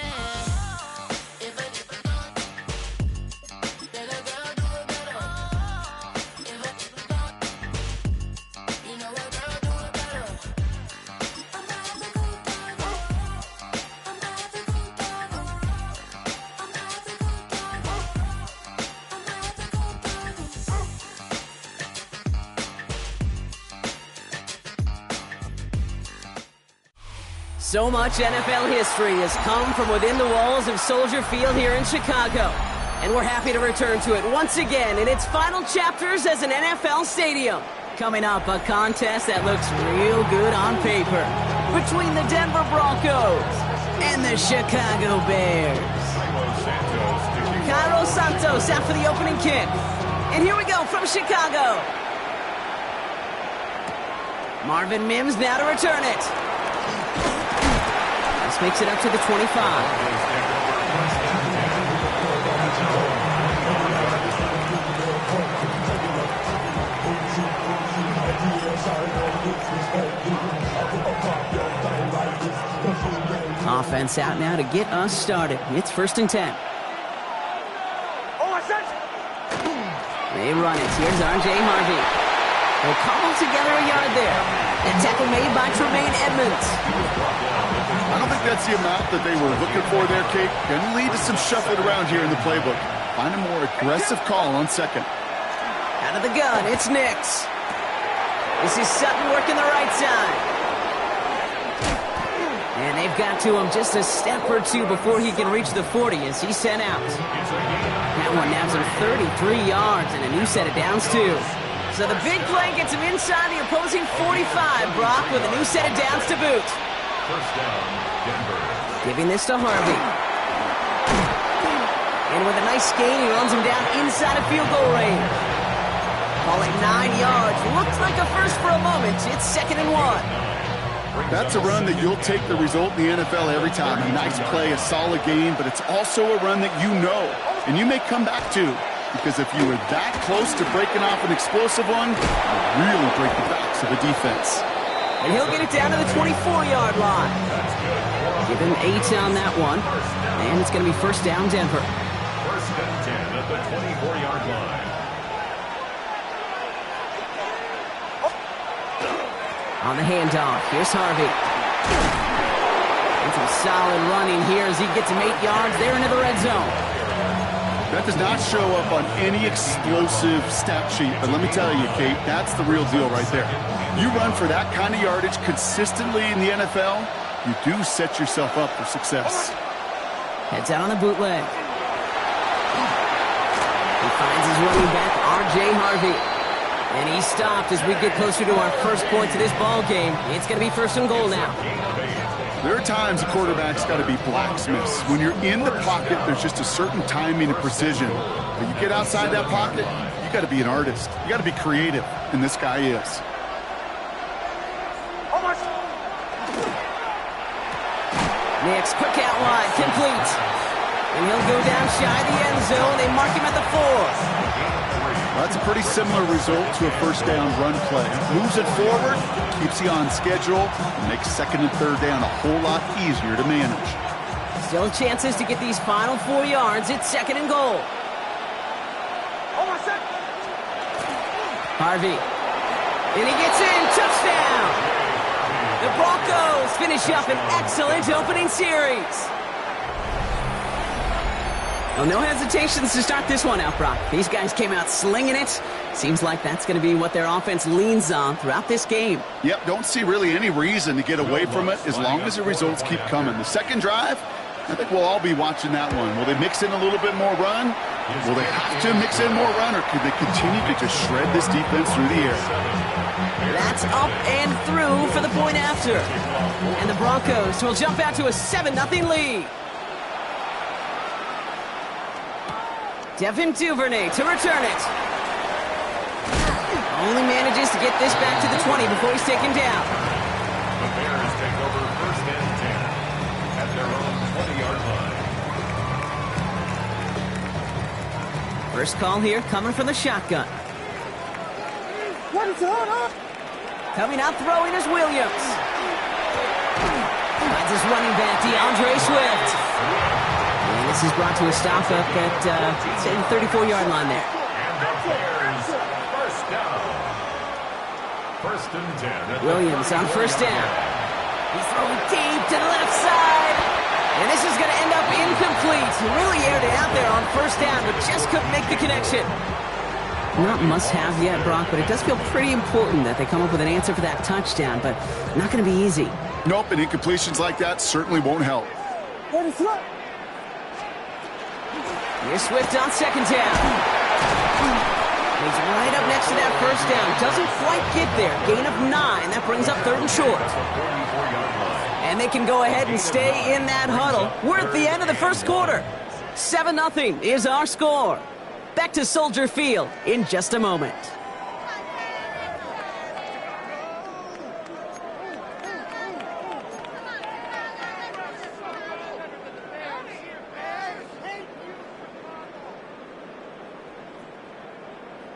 So much NFL history has come from within the walls of Soldier Field here in Chicago. And we're happy to return to it once again in its final chapters as an NFL stadium. Coming up, a contest that looks real good on paper between the Denver Broncos and the Chicago Bears. Cairo Santos out for the opening kick. And here we go from Chicago. Marvin Mims now to return it. This makes it up to the 25. Offense out now to get us started. It's 1st and 10. They run it. Here's R.J. Harvey. They'll cobble together a yard there. That tackle made by Tremaine Edmonds. I don't think that's the amount that they were looking for there, Kate. Going to lead to some shuffling around here in the playbook. Find a more aggressive call on second. Out of the gun, it's Nix. This is Sutton working the right side. And they've got to him just a step or two before he can reach the 40 as he's sent out. That one nabs him 33 yards and a new set of downs, too. So the big play gets him inside the opposing 45, Brock, with a new set of downs to boot. First down, Denver. Giving this to Harvey. And with a nice gain, he runs him down inside of field goal range. Call it 9 yards. Looks like a first for a moment. It's 2nd and 1. That's a run that you'll take the result in the NFL every time. A nice play, a solid game, but it's also a run that you know, and you may come back to, because if you were that close to breaking off an explosive one, you really break the backs of a defense. And he'll get it down to the 24-yard line. Give him 8 on that one, and it's going to be 1st down, Denver. 1st and 10 at the 24-yard line. On the handoff, here's Harvey. And some solid running here as he gets him 8 yards there into the red zone. That does not show up on any explosive stat sheet, but let me tell you, Kate, that's the real deal right there. You run for that kind of yardage consistently in the NFL, you do set yourself up for success. Heads out on the bootleg. He finds his running back, R.J. Harvey. And he's stopped as we get closer to our first point to this ball game. It's going to be 1st and goal now. There are times a quarterback's got to be blacksmiths. When you're in the pocket, there's just a certain timing and precision. But you get outside that pocket, you got to be an artist. You got to be creative, and this guy is. Nix, quick out wide, complete. And he'll go down shy of the end zone. They mark him at the 4. That's a pretty similar result to a 1st down run play. Moves it forward, keeps you on schedule, and makes 2nd and 3rd down a whole lot easier to manage. Still chances to get these final 4 yards. It's 2nd and goal. Harvey. And he gets in. Touchdown. The Broncos finish up an excellent opening series. Well, no hesitations to start this one out, Brock. These guys came out slinging it. Seems like that's going to be what their offense leans on throughout this game. Yep, don't see really any reason to get away from it as long as the results keep coming. The second drive, I think we'll all be watching that one. Will they mix in a little bit more run? Will they have to mix in more run, or could they continue to just shred this defense through the air? That's up and through for the point after. And the Broncos will jump out to a 7-0 lead. Devin Duvernay to return it. Only manages to get this back to the 20 before he's taken down. The Bears take over 1st and 10 at their own 20-yard line. First call here coming from the shotgun. Coming out throwing is Williams. Finds his running back, DeAndre Swift. And this is brought to a stop up at, say, the 34-yard line there. And the Bears, 1st down. 1st and 10. Williams on 1st down. He's throwing deep to the left side. And this is going to end up incomplete. He really aired it out there on 1st down, but just couldn't make the connection. Not must-have yet, Brock, but it does feel pretty important that they come up with an answer for that touchdown, but not going to be easy. Nope, and incompletions like that certainly won't help. Here's Swift on 2nd down. He's right up next to that first down. Doesn't quite get there. Gain of 9. That brings up 3rd and short. And they can go ahead and stay in that huddle. We're at the end of the first quarter. 7-0 is our score. Back to Soldier Field in just a moment.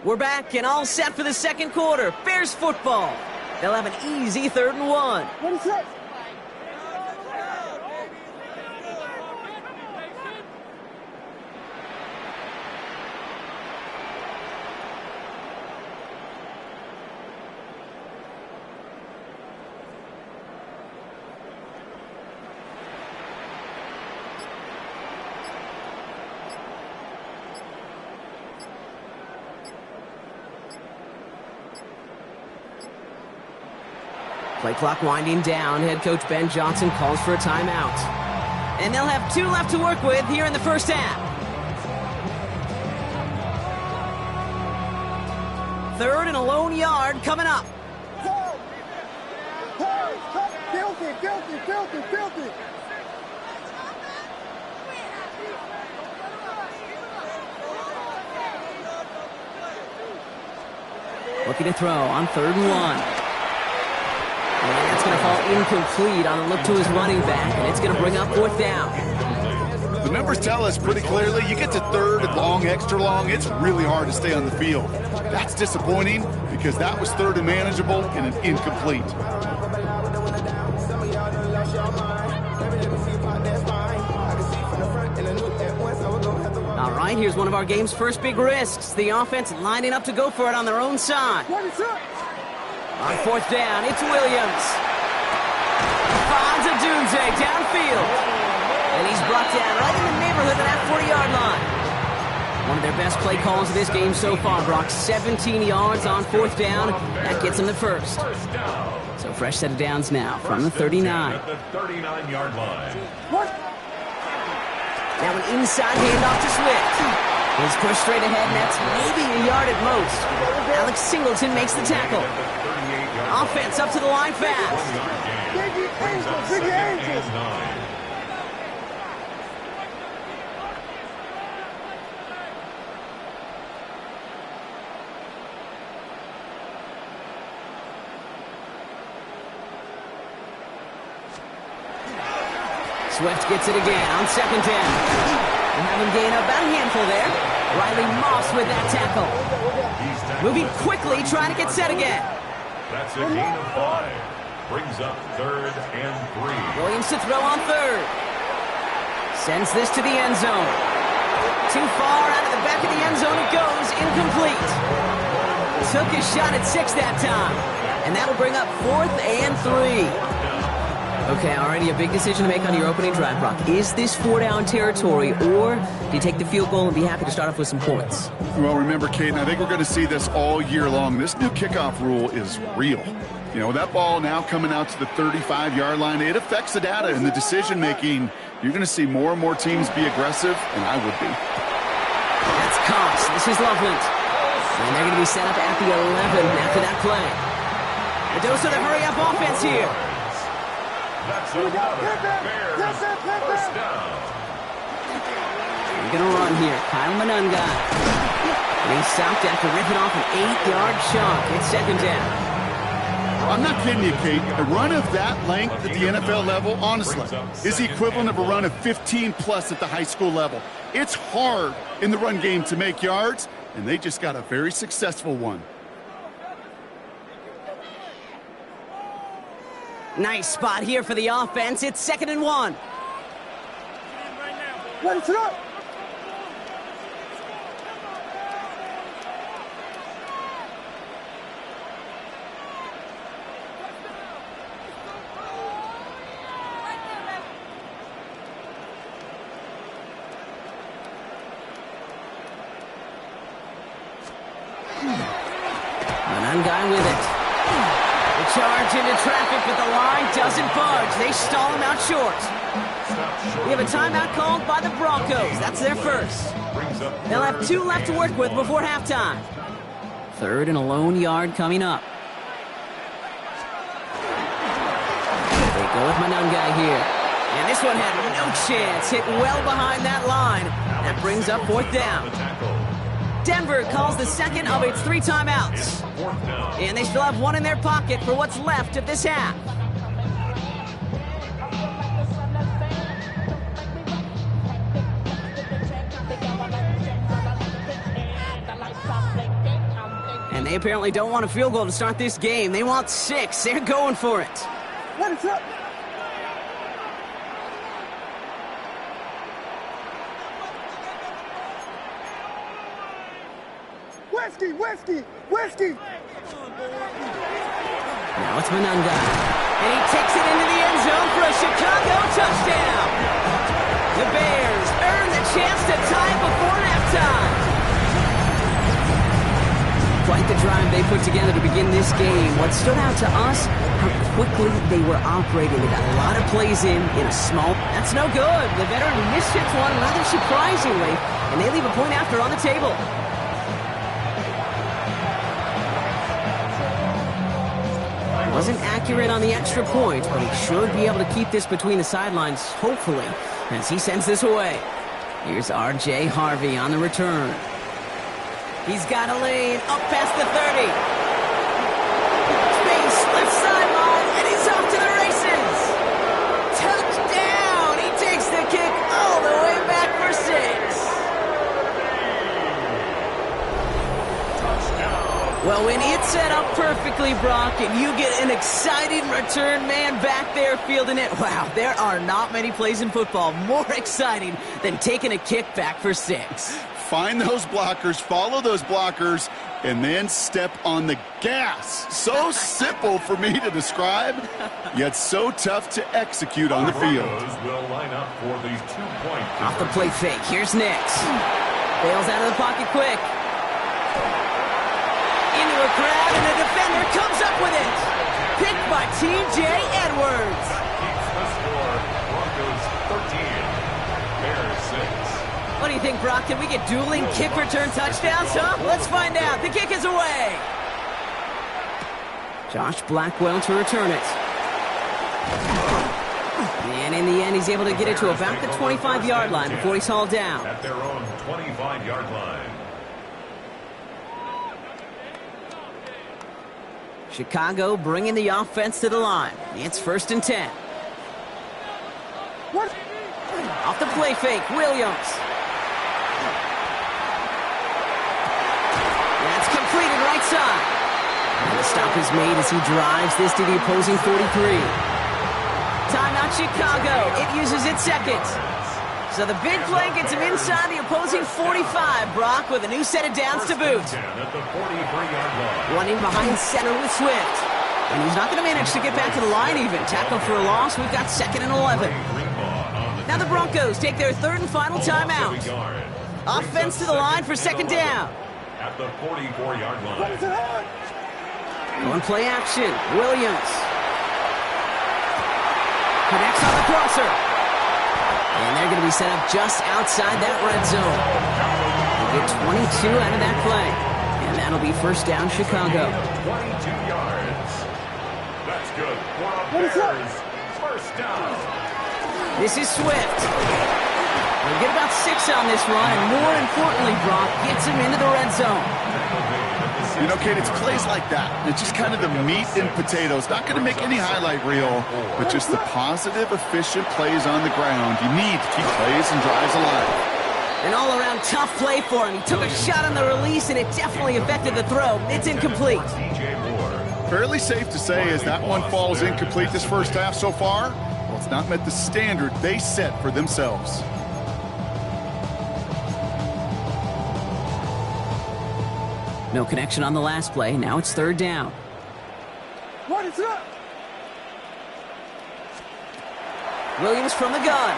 We're back and all set for the second quarter. Bears football. They'll have an easy 3rd and 1. What is that? Play clock winding down. Head coach Ben Johnson calls for a timeout. And they'll have 2 left to work with here in the first half. 3rd and a lone yard coming up. Filthy. Looking to throw on 3rd and 1. And that's going to fall incomplete on a look to his running back, and it's going to bring up 4th down. The numbers tell us pretty clearly, you get to 3rd and long, extra long, it's really hard to stay on the field. That's disappointing because that was 3rd and manageable and an incomplete. All right, here's one of our game's first big risks. The offense lining up to go for it on their own side. On 4th down, it's Williams. Finds a Doomsday downfield. And he's brought down right in the neighborhood of that 40-yard line. One of their best play calls of this game so far, Brock. 17 yards on 4th down. That gets him the first. So fresh set of downs now from the 39. At the 39-yard line. Now an inside handoff to Swift. He's pushed straight ahead, and that's maybe a yard at most. Alex Singleton makes the tackle. Offense up to the line fast. Swift gets it again on 2nd down. We'll have him gain about a handful there. Riley Moss with that tackle. Moving quickly, trying to get set again. That's a gain of 5. Brings up 3rd and 3. Williams to throw on 3rd. Sends this to the end zone. Too far out of the back of the end zone it goes. Incomplete. Took his shot at 6 that time. And that'll bring up 4th and 3. Okay, already a big decision to make on your opening drive, Brock. Is this 4-down territory, or do you take the field goal and be happy to start off with some points? Well, remember, Kate, I think we're going to see this all year long. This new kickoff rule is real. You know, that ball now coming out to the 35-yard line, it affects the data and the decision-making. You're going to see more and more teams be aggressive, and I would be. That's Cox. This is Loveland. And they're going to be set up at the 11 after that play. A dose of the hurry-up offense here. That's another Bears first down. We're going to run here. Kyle Manunga. And he's stopped after ripping off an 8-yard chunk. It's 2nd down. I'm not kidding you, Kate. A run of that length at the NFL level, honestly, is the equivalent of a run of 15-plus at the high school level. It's hard in the run game to make yards, and they just got a very successful one. Nice spot here for the offense. It's 2nd and 1. Ready to go. Manunga with it. Charge into traffic, but the line doesn't budge. They stall him out short. We have a timeout called by the Broncos. That's their first. They'll have 2 left to work with before halftime. 3rd and a lone yard coming up. They go with Manungai here. And this one had no chance. Hit well behind that line. That brings up 4th down. Denver calls the second of its 3 timeouts. And they still have one in their pocket for what's left of this half. And they apparently don't want a field goal to start this game. They want 6. They're going for it. What is up? Whiskey, whiskey, whiskey. Now it's Manungai. And he takes it into the end zone for a Chicago touchdown. The Bears earn the chance to tie before halftime. Quite the drive they put together to begin this game. What stood out to us, how quickly they were operating. They got a lot of plays in a small... That's no good. The veteran mishits one rather surprisingly, and they leave a point after on the table. Wasn't accurate on the extra point, but he should be able to keep this between the sidelines, hopefully, as he sends this away. Here's R.J. Harvey on the return. He's got a lane up past the 30. Space, left sideline, and he's off to the races. Touchdown! He takes the kick all the way back for 6. Well, when it's set up perfectly, Brock, and you get an exciting return man back there fielding it, wow, there are not many plays in football more exciting than taking a kick back for 6. Find those blockers, follow those blockers, and then step on the gas. So simple for me to describe, yet so tough to execute on the field. Will line up for these 2-point. Off the play fake, here's Nix. Bails out of the pocket quick. Into a crowd, and the defender comes up with it. Picked by T.J. Edwards. Keeps the score. Broncos 13, Bears 6. What do you think, Brock? Can we get dueling kick return touchdowns, huh? Let's find out. The kick is away. Josh Blackwell to return it. And in the end, he's able to get it to about the 25-yard line before he's hauled down. At their own 25-yard line. Chicago bringing the offense to the line. It's 1st and 10. What? Off the play fake, Williams. That's completed right side. And the stop is made as he drives this to the opposing 43. Timeout Chicago. It uses its second. So the big play gets him inside the opposing 45, Brock, with a new set of downs to boot. At the 43-yard line. Running behind center with Swift. And he's not going to manage to get back to the line even. Tackle for a loss. We've got 2nd and 11. Now the Broncos take their 3rd and final timeout. Offense to the line for 2nd down. At the 44-yard line. Going play action. Williams. Connects on the crosser. And they're going to be set up just outside that red zone. They get 22 out of that play. And that'll be 1st down, Chicago. 22 yards. That's good. For the Bears. 1st down. This is Swift. They'll get about 6 on this run, and more importantly, Brock gets him into the red zone. You know, Kate, it's plays like that. It's just kind of the meat and potatoes. Not going to make any highlight reel, but just the positive, efficient plays on the ground. You need to keep plays and drives alive. An all-around tough play for him. He took a shot on the release, and it definitely affected the throw. It's incomplete. Fairly safe to say as that one falls incomplete this first half so far, well, it's not met the standard they set for themselves. No connection on the last play. Now it's 3rd down. What is up? Williams from the gun.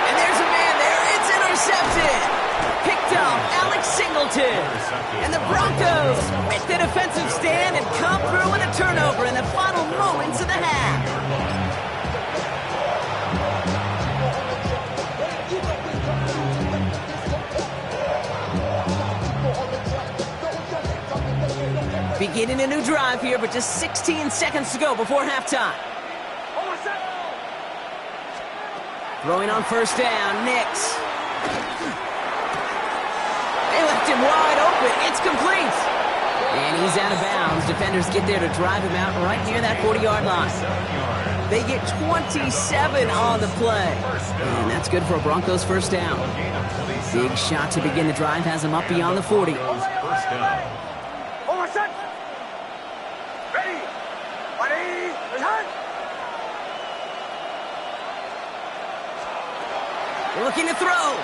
And there's a man there. It's intercepted. Picked up Alex Singleton. And the Broncos make the defensive stand and come through with a turnover in the final moments of the half. beginning a new drive here, but just 16 seconds to go before halftime. Throwing on first down, Nix. They left him wide open. It's complete. And he's out of bounds. Defenders get there to drive him out right near that 40-yard line. They get 27 on the play. And that's good for a Broncos first down. Big shot to begin the drive has him up beyond the 40. Looking to throw.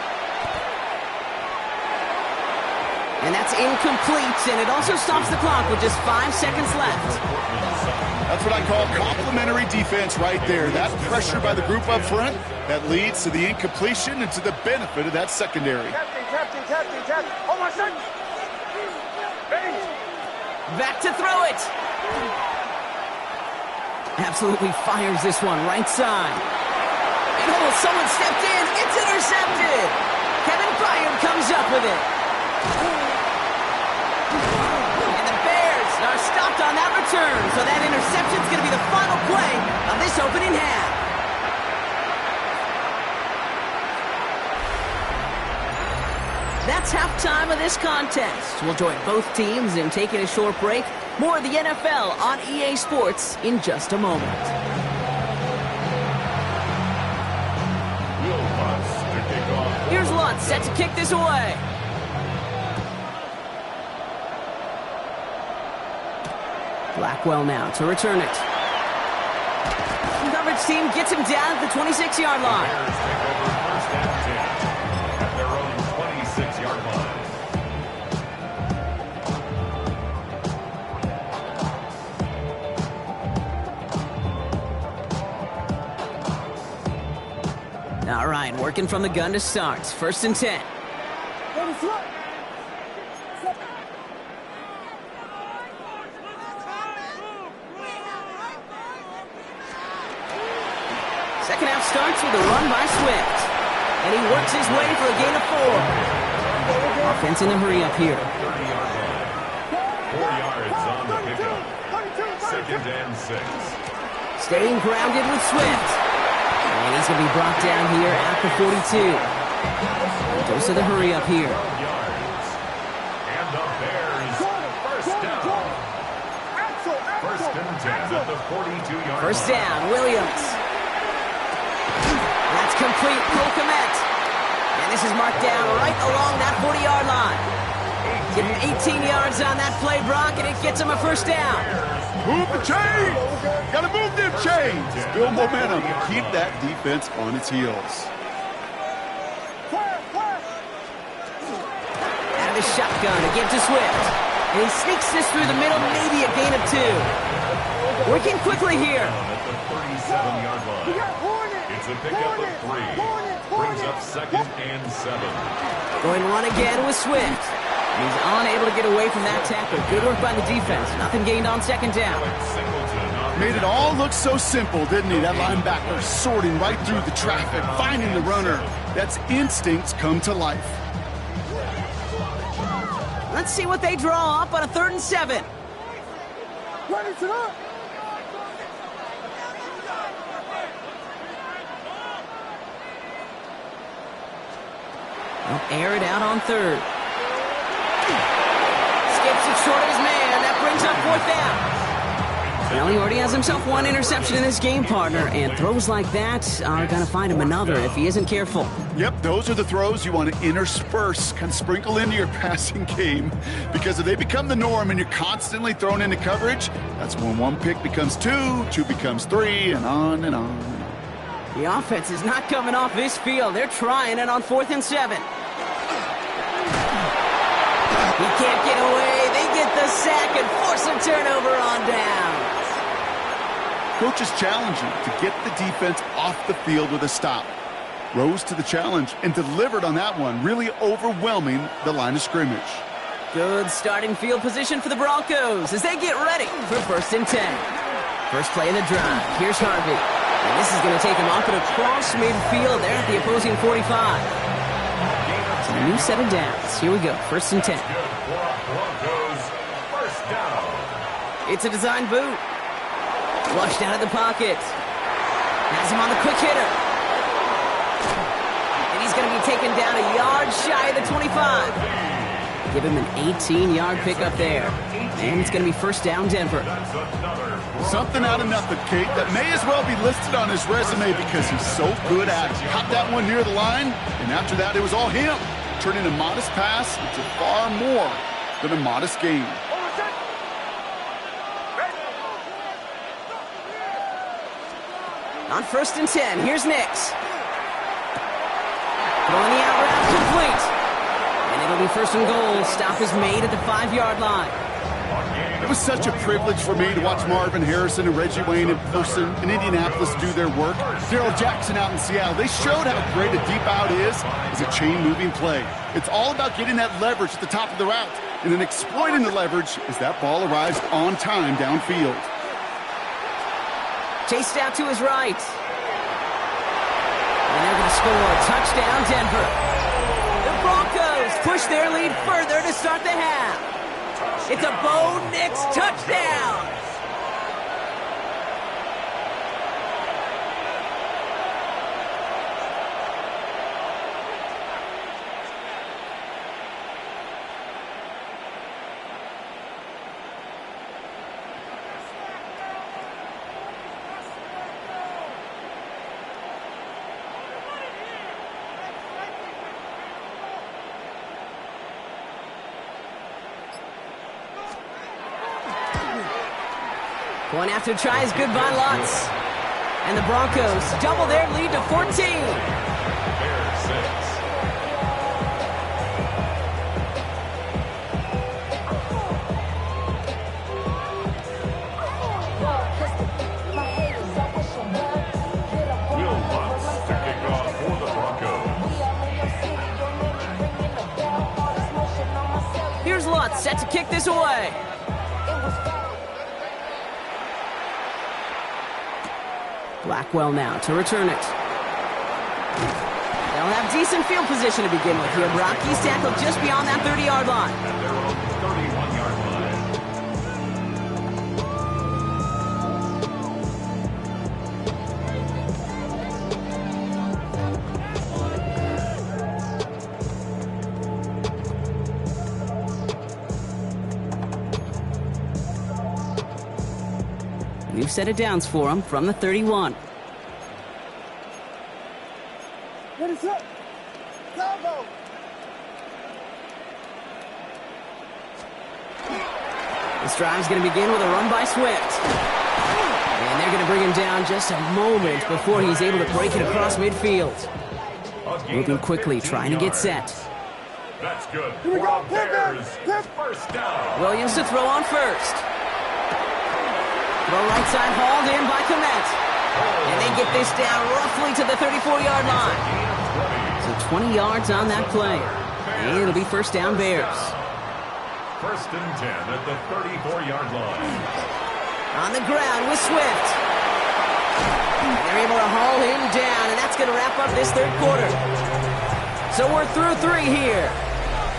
And that's incomplete, and it also stops the clock with just 5 seconds left. That's what I call complimentary defense right there. That pressure by the group up front, that leads to the incompletion and to the benefit of that secondary. Back to throw it. Absolutely fires this one right side. And oh, someone stepped in. It's intercepted. Kevin Byard comes up with it. And the Bears are stopped on that return. So that interception's going to be the final play of this opening half. That's halftime of this contest. We'll join both teams in taking a short break. More of the NFL on EA Sports in just a moment. Here's Lutz set to kick this away. Blackwell now to return it. The coverage team gets him down at the 26-yard line. Bears take over first and 10 at their own 26-yard line. All right, working from the gun to start. First and 10. Second half starts with a run by Swift. And he works his way for a gain of 4. Offense in a hurry up here. 30-yard line. 4 yards on the pickup. Second and 6. Staying grounded with Swift. And he's going to be brought down here at the 42. Goes to the hurry up here. 12 yards. And the Bears first down. First and 10 at the 42-yard line. First down, Williams. That's complete, Cole Kmet. And this is marked down right along that 40-yard line. Give him 18 yards on that play, Brock, and it gets him a first down. Move the chains! Gotta move them chains! Build momentum. Keep that defense on its heels. Out of his shotgun to give to Swift. And he sneaks this through the middle, maybe a gain of 2. Working quickly here. At the 37-yard line. It's a pickup of 3. Brings up second and 7. Going run again with Swift. He's unable to get away from that tackle. Good work by the defense. Nothing gained on second down. Made it all look so simple, didn't he? That linebacker sorting right through the traffic, finding the runner. That's instincts come to life. Let's see what they draw up on a 3rd and 7. They'll air it out on 3rd. Skips it short of his man. That brings up 4th down. Well, he already has himself 1 interception in this game, partner, and throws like that are going to find him another if he isn't careful. Yep, those are the throws you want to intersperse, kind of sprinkle into your passing game, because if they become the norm and you're constantly thrown into coverage, that's when 1 pick becomes 2, 2 becomes 3, and on and on and on. The offense is not coming off this field. They're trying it on 4th and 7. He can't get away. They get the sack and force a turnover on down. Coach is challenging to get the defense off the field with a stop. Rose to the challenge and delivered on that one, really overwhelming the line of scrimmage. Good starting field position for the Broncos as they get ready for 1st and 10. First play of the drive. Here's Harvey. And this is going to take him off and across midfield there at the opposing 45. So a new set of downs. Here we go. 1st and 10. Broncos first down. It's a design boot. Flushed out of the pocket. Has him on the quick hitter. And he's going to be taken down a yard shy of the 25. Give him an 18-yard pickup there. And it's going to be first down, Denver. Something out of nothing, Kate, that may as well be listed on his resume because he's so good at it. Caught that one near the line, and after that, it was all him. Turning a modest pass into far more than a modest gain. On 1st and 10, here's Nix. Throwing the out route complete. And it'll be 1st and goal. Stop is made at the 5-yard line. It was such a privilege for me to watch Marvin Harrison and Reggie Wayne in person in Indianapolis do their work. Darrell Jackson out in Seattle. They showed how great a deep out is as a chain-moving play. It's all about getting that leverage at the top of the route and then exploiting the leverage as that ball arrives on time downfield. Chased out to his right. And they're going to score. Touchdown, Denver. The Broncos push their lead further to start the half. It's a Bo Nix touchdown. One after try is good by Lutz. And the Broncos double their lead to 14. Will Lutz to kick off for the Broncos. Here's Lutz set to kick this away. Blackwell now to return it. They'll have decent field position to begin with here. Brock, he's tackled just beyond that 30-yard line. At their own 31-yard We've set it downs for him from the 31. What is up? Bravo! This drive's going to begin with a run by Swift. And they're going to bring him down just a moment before he's able to break it across midfield. Moving quickly, trying to get set. That's good. Here we go. Bears. First down. Williams to throw on first. Throw right side hauled in by Komet. And they get this down roughly to the 34-yard line. So 20 yards on that play. And it'll be first down Bears. 1st and 10 at the 34-yard line. On the ground with Swift. They're able to haul him down, and that's going to wrap up this third quarter. So we're through 3 here.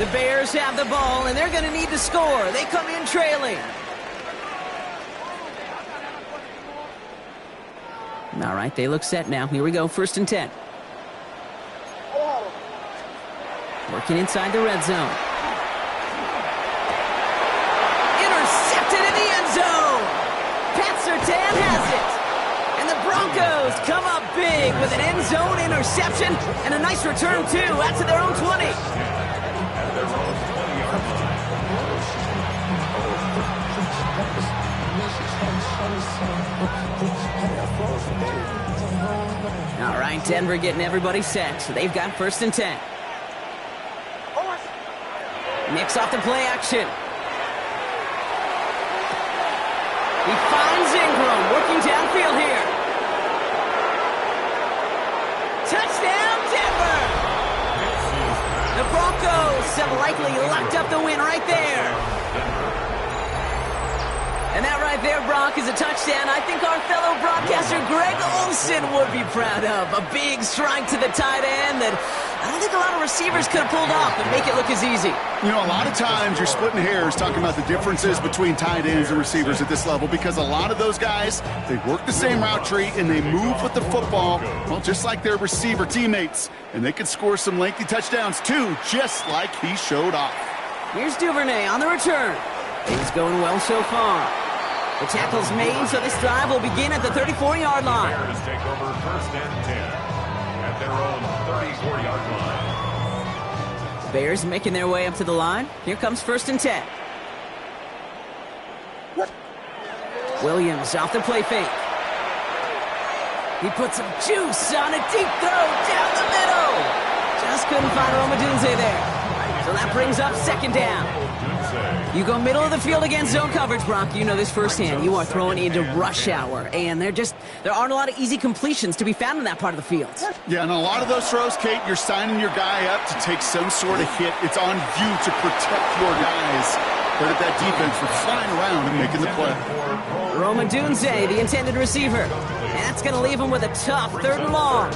The Bears have the ball, and they're going to need to score. They come in trailing. All right, they look set now. Here we go, 1st and 10. Working inside the red zone. Intercepted in the end zone. Pat Surtain has it. And the Broncos come up big with an end zone interception and a nice return, too, out to their own 20. At their own 20-yard All right, Denver getting everybody set. So they've got 1st and 10. Nix off the play action. He finds Ingram working downfield here. Touchdown, Denver! The Broncos have likely locked up the win right there. And that right there, Brock, is a touchdown. I think our fellow broadcaster Greg Olson Olsen would be proud of. A big strike to the tight end that I don't think a lot of receivers could have pulled off and make it look as easy. You know, a lot of times you're splitting hairs talking about the differences between tight ends and receivers at this level because a lot of those guys, they work the same route tree and they move with the football, well, just like their receiver teammates. And they can score some lengthy touchdowns too, just like he showed off. Here's Duvernay on the return. Things going well so far. The tackle's made, so this drive will begin at the 34-yard line. Bears take over 1st and 10 at their own 34-yard line. Bears making their way up to the line. Here comes 1st and 10. Williams off the play fake. He puts some juice on a deep throw down the middle. Just couldn't find Romadunze there. So that brings up 2nd down. You go middle of the field against zone coverage, Brock. You know this firsthand. You are throwing into rush hour, and there aren't a lot of easy completions to be found in that part of the field. Yeah, and a lot of those throws, Kate, you're signing your guy up to take some sort of hit. It's on you to protect your guys. But at that defense for flying around and making the play. Romadunze, the intended receiver. That's going to leave him with a tough 3rd and long.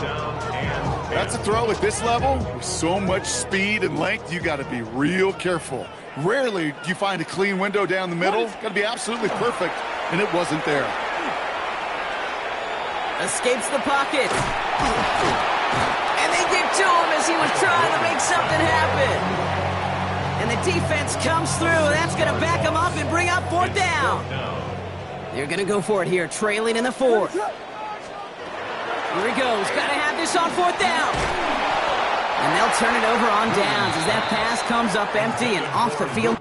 That's a throw at this level. With so much speed and length, you got to be real careful. Rarely do you find a clean window down the middle. It's got to be absolutely perfect, and it wasn't there. Escapes the pocket. And they get to him as he was trying to make something happen. And the defense comes through. That's going to back him up and bring up 4th down. They're going to go for it here, trailing in the 4th. Here he goes. Got to have this on 4th down. And they'll turn it over on downs as that pass comes up empty and off the field.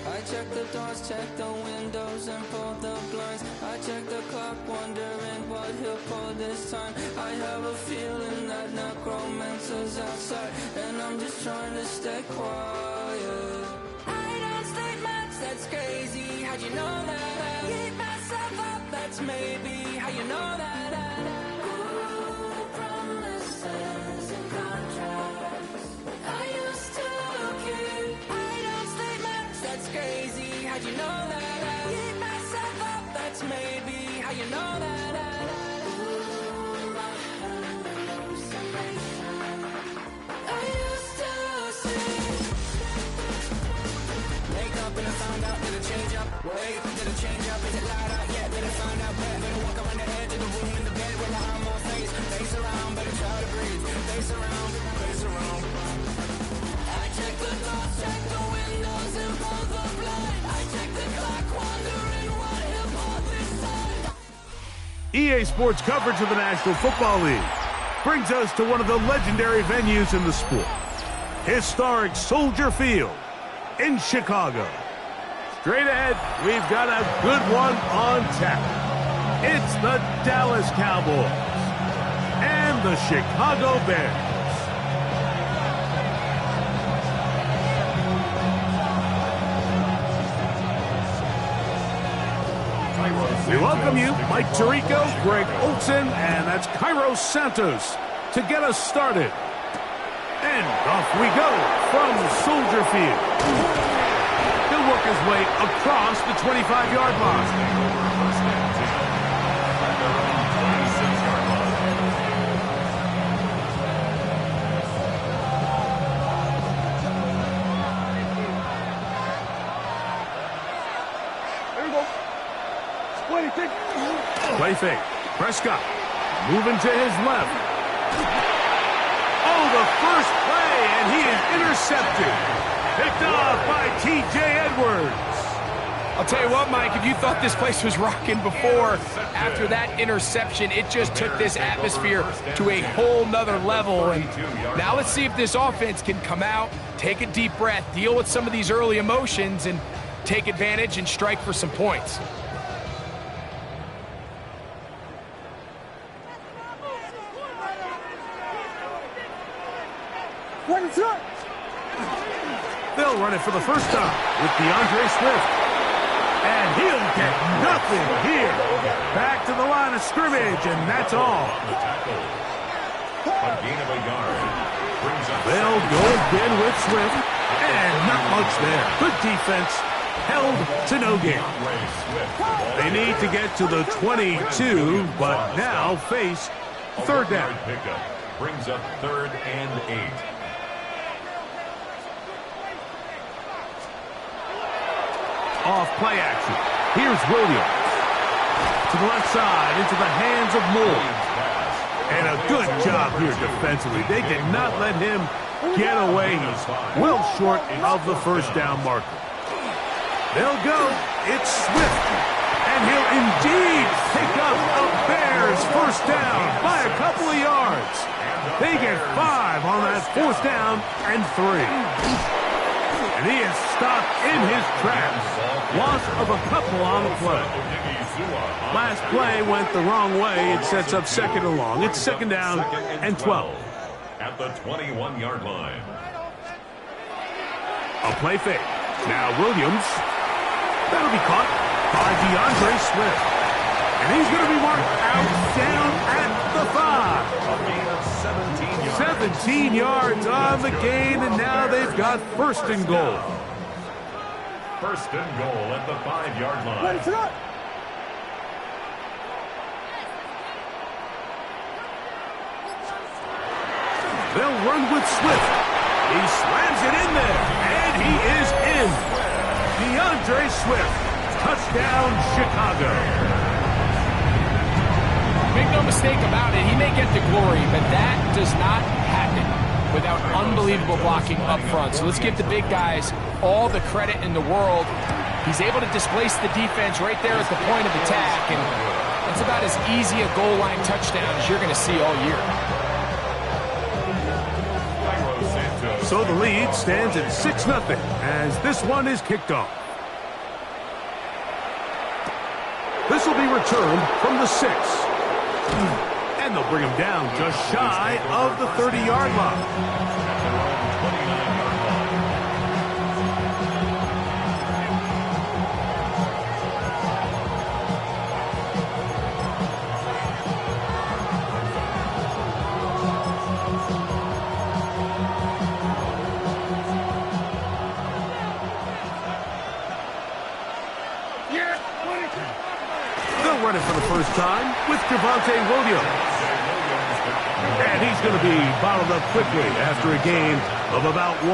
I check the doors, check the windows, and pull the blinds. I check the clock, wondering what he'll pull this time. I have a feeling that necromancer's outside, and I'm just trying to stay quiet. I don't sleep much, that's crazy. How'd you know that? Keep myself up, that's maybe how you know that. Ooh, promises and contracts. I used to keep. I don't sleep much, that's crazy. How'd you know that? Keep myself up, that's maybe how you know that. Ooh, my hallucination. I used to see. Wake up and I found out that it change up. Wait, did it change up? Is it light out yet? Did it find out better? Better walk around the edge of the room in the bed with my arm on face. Face around, better try to breathe. Face around, face around. I check the doors, check the windows, and pull the blind. I check the clock, wondering what he'll pull this time. EA Sports coverage of the National Football League brings us to one of the legendary venues in the sport. Historic Soldier Field in Chicago. Straight ahead, we've got a good one on tap. It's the Dallas Cowboys and the Chicago Bears. We welcome you, Mike Tirico, Greg Olson, and that's Cairo Santos to get us started. And off we go from Soldier Field. He'll work his way across the 25-yard line. There we go. Play fake. Prescott moving to his left. Oh, the first play, and he is intercepted. Picked off by T.J. Edwards. I'll tell you what, Mike, if you thought this place was rocking before, after that interception, it just took this atmosphere to a whole nother level. And now let's see if this offense can come out, take a deep breath, deal with some of these early emotions, and take advantage and strike for some points. They'll They'll run it for the first time with DeAndre Swift. And he'll get nothing here. Back to the line of scrimmage, and that's all. A gain of a yard. They'll go again with Swift, and not much there. Good defense, held to no gain. They need to get to the 22, but now face third down. Pickup brings up 3rd and 8. Off play action. Here's Williams. To the left side, into the hands of Moore. And a good job here defensively. They did not let him get away. He's well short of the first down marker. They'll go. It's Swift. And he'll indeed pick up a Bears first down by a couple of yards. They get 5 on that 4th down and 3. And he is stopped in his tracks. Loss of a couple on the play. Last play went the wrong way. It sets up 2nd and long. It's 2nd down and 12. At the 21-yard line. A play fake. Now Williams. That'll be caught by DeAndre Swift. And he's going to be marked out down at the 5. A gain of 17 17 yards. yards on the gain, and now they've got 1st and goal. 1st and goal at the 5-yard line. They'll run with Swift. He slams it in there, and he is in. DeAndre Swift, touchdown Chicago. Make no mistake about it, he may get the glory, but that does not happen without unbelievable blocking up front. So let's give the big guys all the credit in the world. He's able to displace the defense right there at the point of attack, and that's about as easy a goal line touchdown as you're going to see all year. So the lead stands at 6-0 as this one is kicked off. This will be returned from the 6. And they'll bring him down just shy of the 30-yard line. Run it for the first time with Javonte Williams. And he's going to be bottled up quickly after a gain of about 1.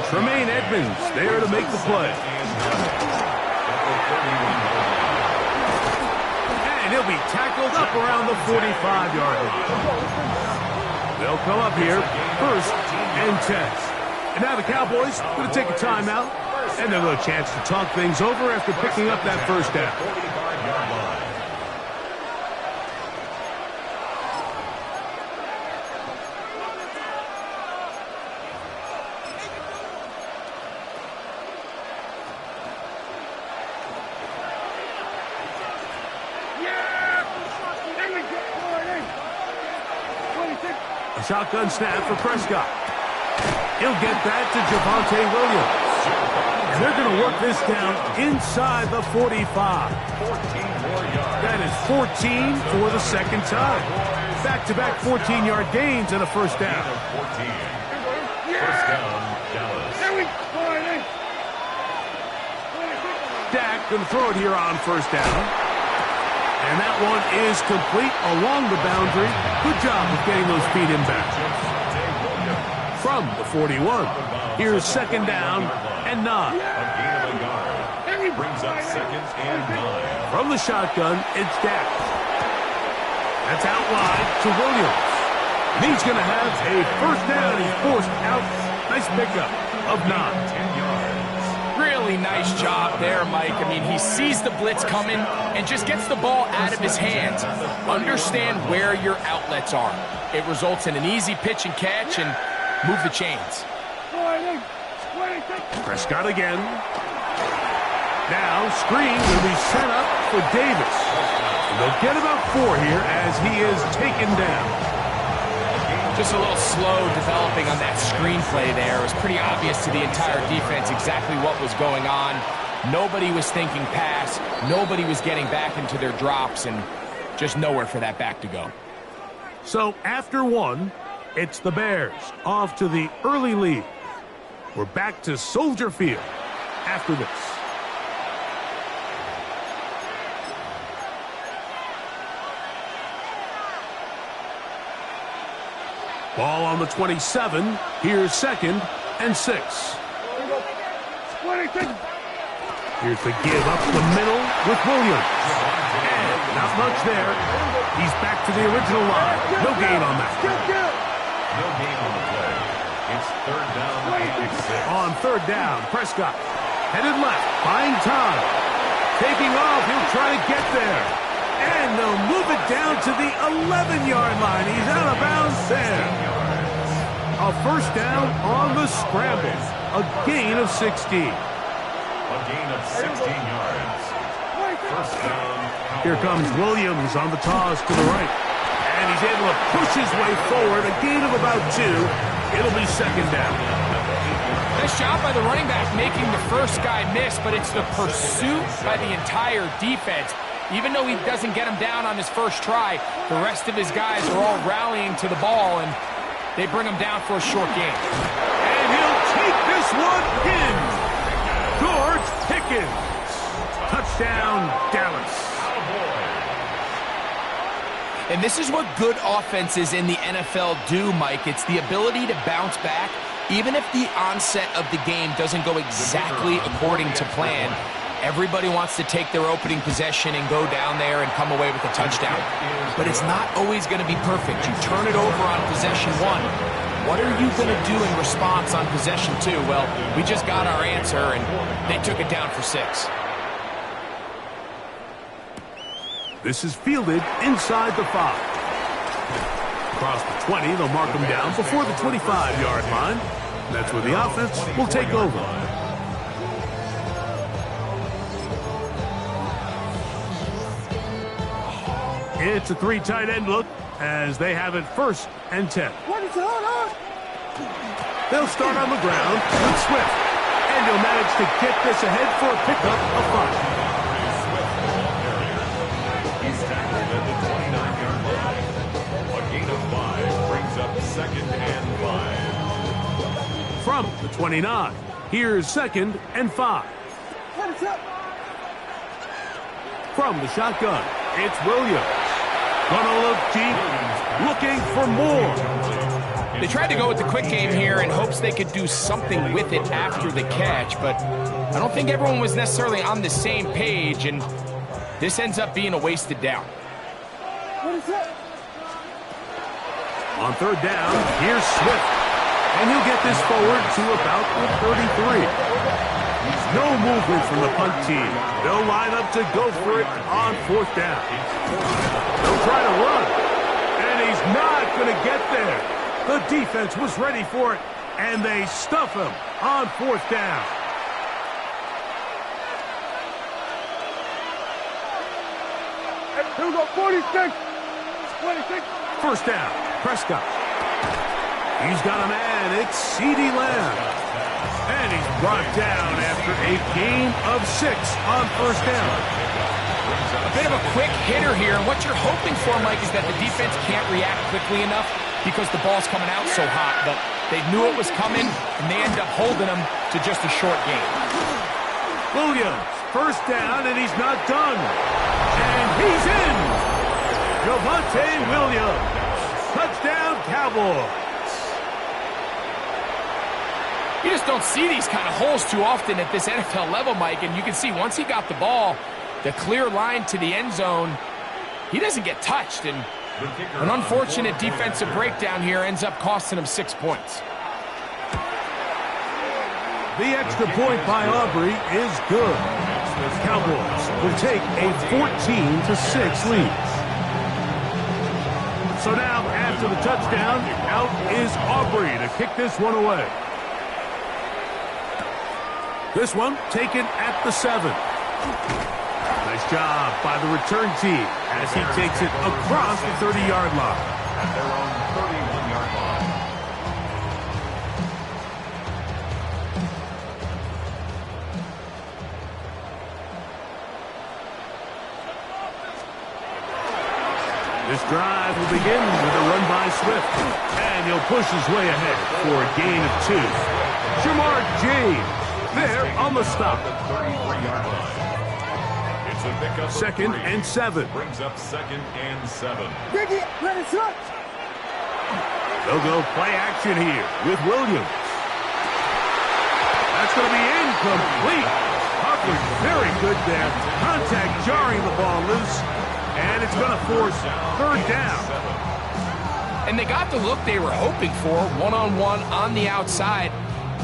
Tremaine Edmonds there to make the play. And he'll be tackled up around the 45-yard line. They'll come up here, 1st and 10. And now the Cowboys going to take a timeout, and they'll have a chance to talk things over after picking up that first down. A shotgun snap for Prescott. He'll get that to Javonte Williams. And they're going to work this down inside the 45. 14 more yards. That is 14 for the 2nd time. Back-to-back 14-yard gains and a first down. 14. First down, Dallas. Dak going to throw it here on first down. And that one is complete along the boundary. Good job of getting those feet in back. From the 41, here's 2nd down and 9. A gain of a yard. Brings up 2nd and 9. From the shotgun, it's Dak. That's out wide to Williams. And he's going to have a first down. He's forced out. Nice pickup of 9. 10 yards. Really nice job there, Mike. I mean, he sees the blitz coming and just gets the ball out of his hands. Understand where your outlets are. It results in an easy pitch and catch and move the chains. Prescott again. Now, screen will be set up for Davis. And they'll get about 4 here as he is taken down. A gain Just a little slow developing on that screenplay there. It was pretty obvious to the entire defense exactly what was going on. Nobody was thinking pass. Nobody was getting back into their drops, and just nowhere for that back to go. So after one, it's the Bears off to the early lead. We're back to Soldier Field after this. Ball on the 27. Here's 2nd and 6. Here's the give up the middle with Williams. And not much there. He's back to the original line. No gain on that. No gain on the play. It's 3rd down and 6. On 3rd down, Prescott headed left, buying time. Taking off, he'll try to get there. And they'll move it down to the 11-yard line. He's out of bounds there. A 1st down on the scramble. A gain of 16. A gain of 16 yards. 1st down. Here comes Williams on the toss to the right. And he's able to push his way forward. A gain of about 2. It'll be 2nd down. Nice job by the running back making the first guy miss, but it's the pursuit by the entire defense. Even though he doesn't get him down on his first try, the rest of his guys are all rallying to the ball, and they bring him down for a short gain. And he'll take this one in. George Pickens. Touchdown, Dallas. And this is what good offenses in the NFL do, Mike. It's the ability to bounce back, even if the onset of the game doesn't go exactly according to plan. Everybody wants to take their opening possession and go down there and come away with a touchdown. But it's not always going to be perfect. You turn it over on possession 1. What are you going to do in response on possession 2? Well, we just got our answer, and they took it down for 6. This is fielded inside the 5. Across the 20, they'll mark him down before the 25-yard line. That's where the offense will take over. It's a 3 tight end look as they have it 1st and 10. They'll start on the ground with Swift. And he'll manage to get this ahead for a pickup of 5. He's tackled at the 29-yard line. A gain of 5 brings up 2nd and 5. From the 29, here's 2nd and 5. From the shotgun, it's Williams. Gonna look deep, looking for more. They tried to go with the quick game here in hopes they could do something with it after the catch, but I don't think everyone was necessarily on the same page, and this ends up being a wasted down. On 3rd down, here's Swift. And he'll get this forward to about the 33. No movement from the punt team. They'll line up to go for it on 4th down. They'll try to run. And he's not going to get there. The defense was ready for it. And they stuff him on 4th down. Here we go, 46. 26. 1st down, Prescott. He's got a man. It's CeeDee Lamb. And he's brought down after a gain of 6 on 1st down. A bit of a quick hitter here, and what you're hoping for, Mike, is that the defense can't react quickly enough because the ball's coming out so hot. But they knew it was coming, and they end up holding him to just a short gain. Williams, 1st down, and he's not done. And he's in. Javonte Williams. Touchdown, Cowboys. You just don't see these kind of holes too often at this NFL level, Mike, and you can see once he got the ball, the clear line to the end zone, he doesn't get touched, and an unfortunate defensive breakdown here ends up costing him 6 points. The extra point by Aubrey is good. The Cowboys will take a 14-6 lead. So now, after the touchdown, out is Aubrey to kick this one away. This one taken at the 7. Nice job by the return team as he takes it across the 30-yard line. At their own 31-yard line. This drive will begin with a run by Swift. And he'll push his way ahead for a gain of 2. Jamar James there on the stop. It's a pickup of 2nd 3. and 7. Brings up 2nd and 7. They'll go play action here with Williams. That's going to be incomplete. Coverage very good there. Contact jarring the ball loose. And it's going to force 3rd down. And they got the look they were hoping for, one-on-one on the outside.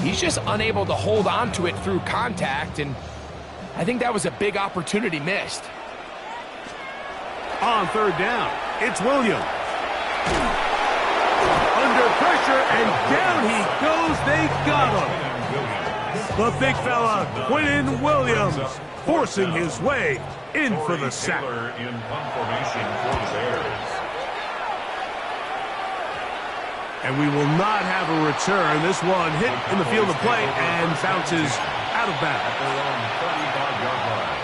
He's just unable to hold on to it through contact, and I think that was a big opportunity missed. On 3rd down, it's Williams. Under pressure, and down he goes. They got him. The big fella, Quinnen Williams, forcing his way in for the sack. In formation for the Bears. And we will not have a return. This one hit in the field of play and bounces out of bounds. At their own 35-yard line.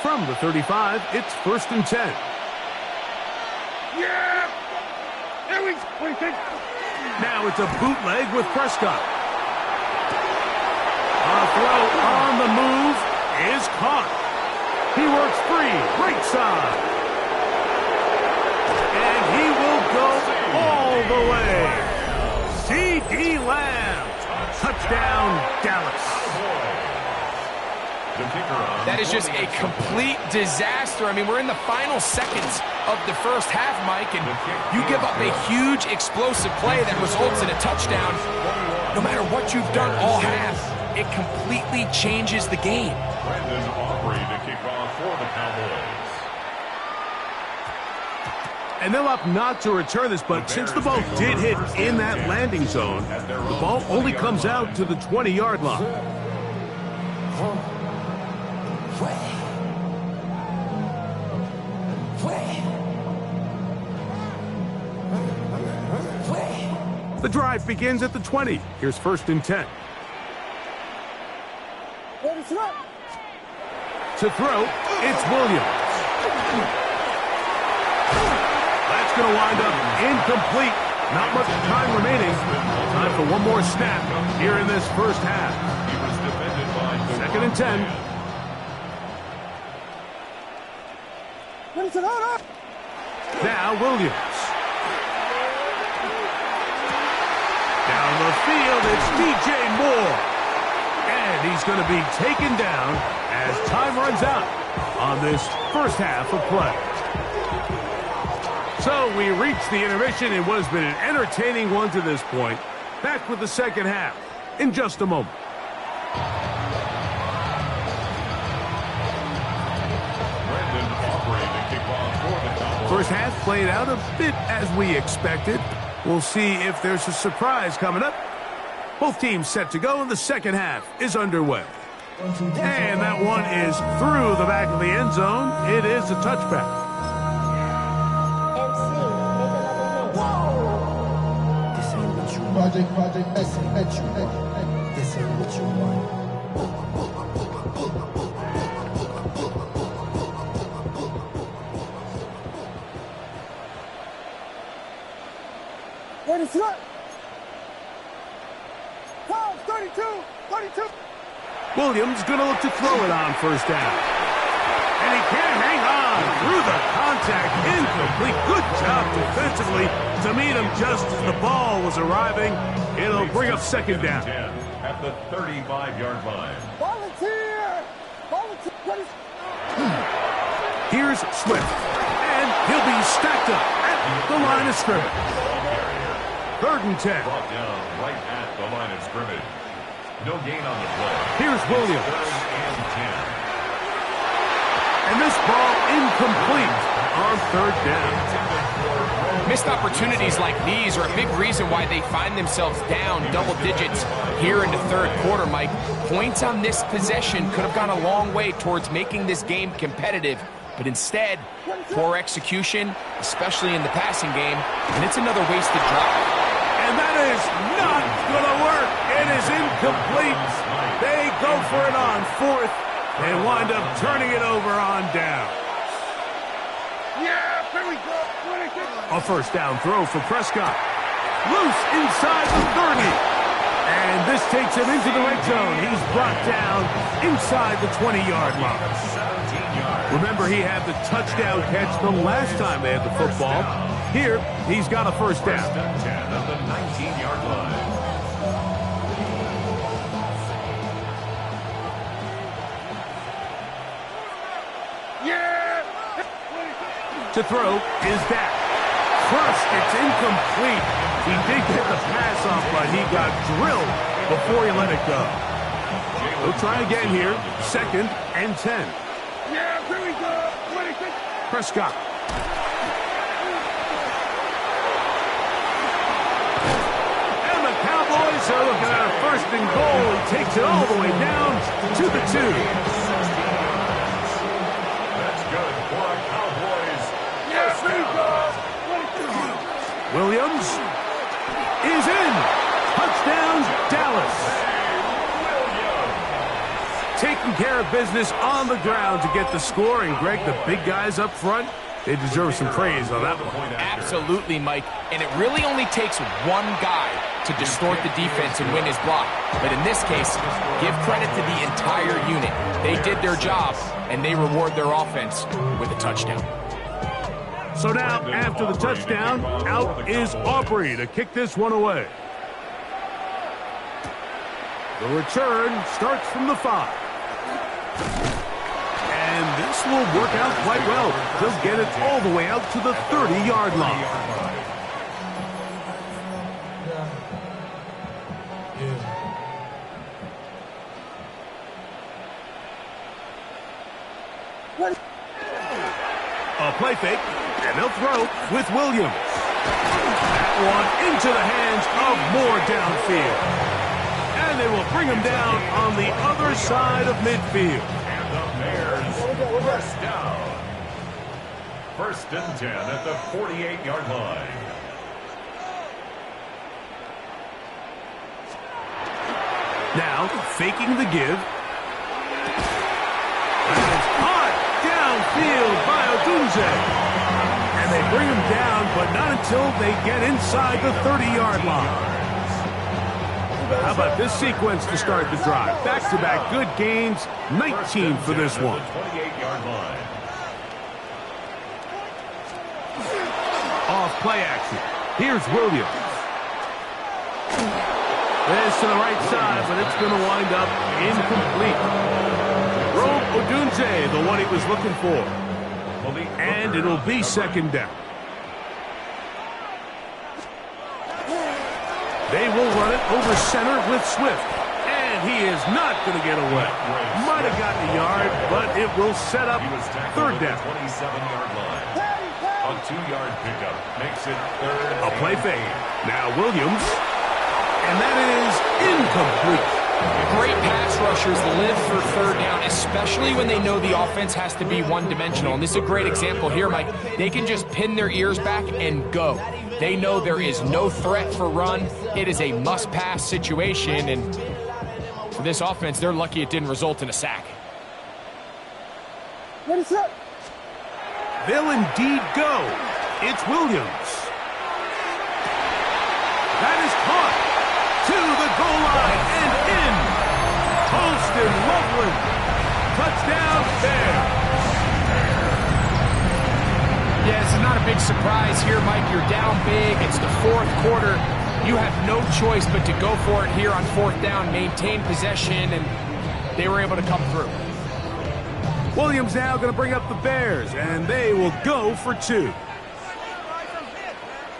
From the 35, it's 1st and 10. Yeah! There we go. What do you think? Now it's a bootleg with Prescott. A throw on the move is caught. He works free, right side. And he will go all the way. C.D. Lamb. Touchdown, Dallas. That is just a complete disaster. I mean, we're in the final seconds of the first half, Mike, and you give up a huge explosive play that results in a touchdown. No matter what you've done all half, it completely changes the game. Brandon Aubrey to kick off for the Cowboys. And they'll opt not to return this, but since the ball did hit in that landing zone, the ball only comes out to the 20-yard line. The drive begins at the 20. Here's 1st and 10. To throw, it's Williams. That's going to wind up incomplete. Not much time remaining. Time for one more snap here in this first half. He was defended by 2nd and 10. Now Williams. Down the field, it's DJ Moore. And he's going to be taken down as time runs out on this first half of play. So we reach the intermission in what has been an entertaining one to this point. Back with the second half in just a moment. Brandon Aubrey to kick off for the Cowboys. First half played out a bit as we expected. We'll see if there's a surprise coming up. Both teams set to go, and the second half is underway. And that one is through the back of the end zone. It is a touchback. Project, this ain't what you want. What is up? 32. Williams going to look to throw it on first down. And he can't hang on through the contact. Incomplete. Good job defensively to meet him just as the ball was arriving. It'll bring up second down. At the 35-yard line. Volunteer! Here's Swift. And he'll be stacked up at the line of scrimmage. 3rd and 10. Brought down right at the line of scrimmage. No gain on the play. Here's Williams. 3rd and 10. And this ball incomplete on 3rd down. Missed opportunities like these are a big reason why they find themselves down double digits here in the third quarter, Mike. Points on this possession could have gone a long way towards making this game competitive, but instead, poor execution, especially in the passing game, and it's another wasted drive. And that is not going to work. is incomplete. They go for it on fourth and wind up turning it over on down. Yeah, here we go. A first down throw for Prescott. Loose inside the 30. And this takes him into the red zone. He's brought down inside the 20-yard line. Remember, he had the touchdown catch the last time they had the football. Here, he's got a first down. First and 10 at the 19-yard line. To throw is that. Crushed, it's incomplete. He did get the pass off, but he got drilled before he let it go. We'll try again here. 2nd and 10. Yeah, here we go. Prescott. And the Cowboys are looking at a 1st and goal. He takes it all the way down to the 2. That's good for a Cowboys. Yes, here we go. Williams is in. Touchdown, Dallas. Taking care of business on the ground to get the score. And, Greg, the big guys up front, they deserve some praise on that one. Absolutely, Mike. And it really only takes one guy to distort the defense and win his block. But in this case, give credit to the entire unit. They did their job, and they reward their offense with a touchdown. So now, after the touchdown, out is Aubrey to kick this one away. The return starts from the 5. And this will work out quite well. He'll get it all the way out to the 30-yard line. A play fake, and they'll throw with Williams. That one into the hands of Moore downfield. And they will bring him down on the other side of midfield. And the Bears first down. 1st and 10 at the 48-yard line. Now, faking the give. And it's caught downfield by Odunze. And they bring him down, but not until they get inside the 30-yard line. How about this sequence to start the drive? Back-to-back good gains, 19 for this one. 28-yard line. Off play action. Here's Williams. This to the right side, but it's going to wind up incomplete. Rome Odunze, the one he was looking for. And it'll be 2nd down. They will run it over center with Swift. And he is not going to get away. Might have gotten a yard, but it will set up 3rd down. 27-yard line. A 2-yard pickup makes it 3rd. A play fake. Now Williams. And that is incomplete. Great pass rushers live for 3rd down, especially when they know the offense has to be one-dimensional. And this is a great example here, Mike. They can just pin their ears back and go. They know there is no threat for run. It is a must-pass situation, and for this offense, they're lucky it didn't result in a sack. Ready, set. They'll indeed go. It's Williams. That is caught to the goal line and in. Holston Loveland. Touchdown Bears. Yeah, this is not a big surprise here, Mike. You're down big. It's the 4th quarter. You have no choice but to go for it here on 4th down, maintain possession, and they were able to come through. Williams now going to bring up the Bears, and they will go for 2.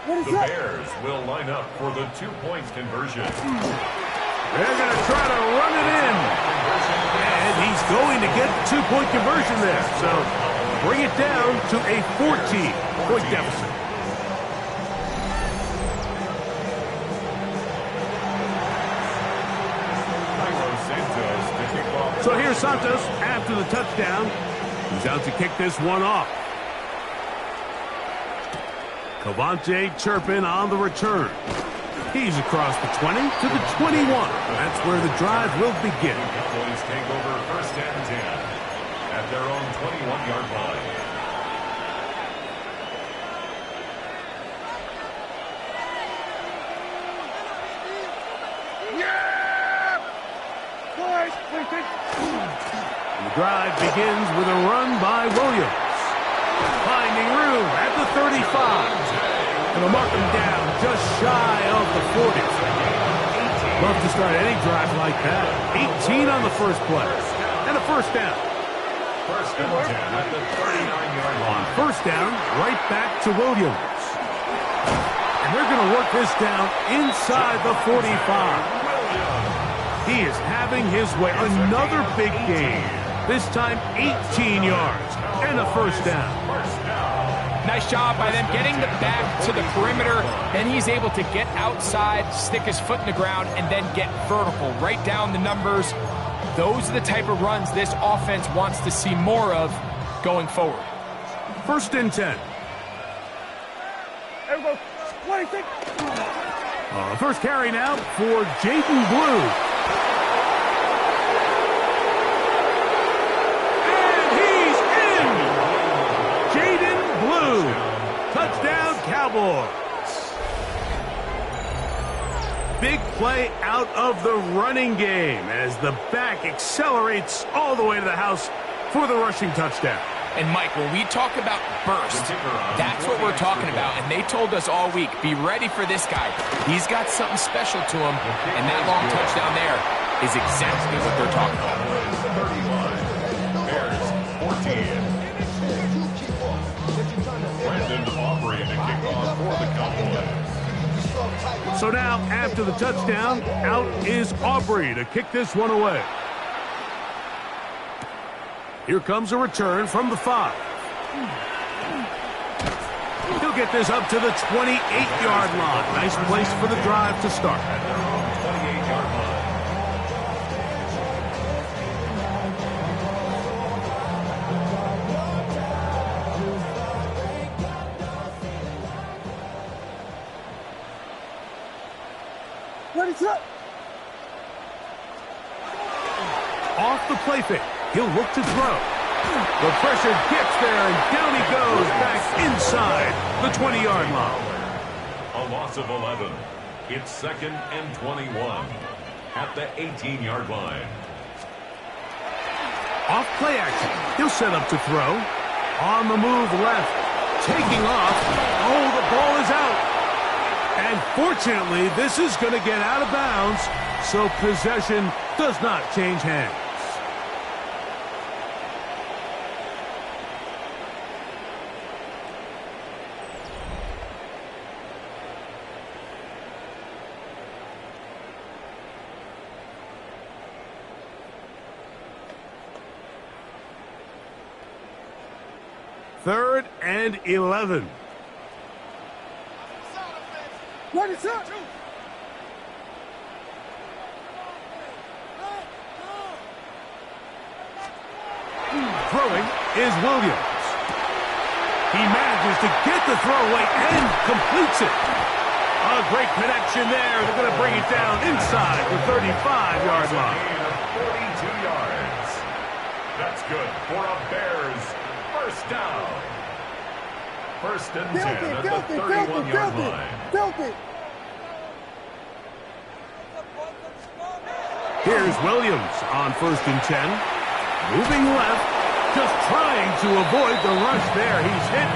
The Bears will line up for the 2-point conversion. They're going to try to run it in. And he's going to get the 2-point conversion there. So bring it down to a 14-point deficit. So here's Santos after the touchdown. He's out to kick this one off. Cavante Turpin on the return. He's across the 20 to the 21. That's where the drive will begin. Boys take over first and 10 at their own 21-yard line. And the drive begins with a run by Williams. Finding room at the 35. And they'll mark him down just shy of the 40. Love to start any drive like that. 18 on the first play. And a first down. First and 10 at the 39-yard line. First down, right back to Williams. And they're going to work this down inside the 45. He is having his way. Another big game. This time 18 yards and a first down. Nice job by them getting the back to the perimeter. Then he's able to get outside, stick his foot in the ground, and then get vertical. Right down the numbers. Those are the type of runs this offense wants to see more of going forward. First and 10. There we go. 26. First carry now for Jaden Blue. Touchdown, Cowboys. Big play out of the running game as the back accelerates all the way to the house for the rushing touchdown. And Mike, when we talk about burst, that's what we're talking about. And they told us all week, be ready for this guy. He's got something special to him. And that long touchdown there is exactly what they're talking about. Bears 14. So now, after the touchdown, out is Aubrey to kick this one away. Here comes a return from the 5. He'll get this up to the 28-yard line. Nice place for the drive to start. 28-yard line. Off the play fake. He'll look to throw. The pressure gets there, and down he goes back inside the 20-yard line. A loss of 11. It's second and 21 at the 18-yard line. Off play action. He'll set up to throw. On the move left. Taking off. Oh, the ball is out. And fortunately, this is going to get out of bounds, so possession does not change hands. Third and 11. What is up? Throwing is Williams. He manages to get the throwaway and completes it. A great connection there. They're going to bring it down inside the 35-yard line. 42 yards. That's good for a Bears first down. First and 10 at the 31-yard line. Here's Williams on first and 10. Moving left, just trying to avoid the rush there. He's hit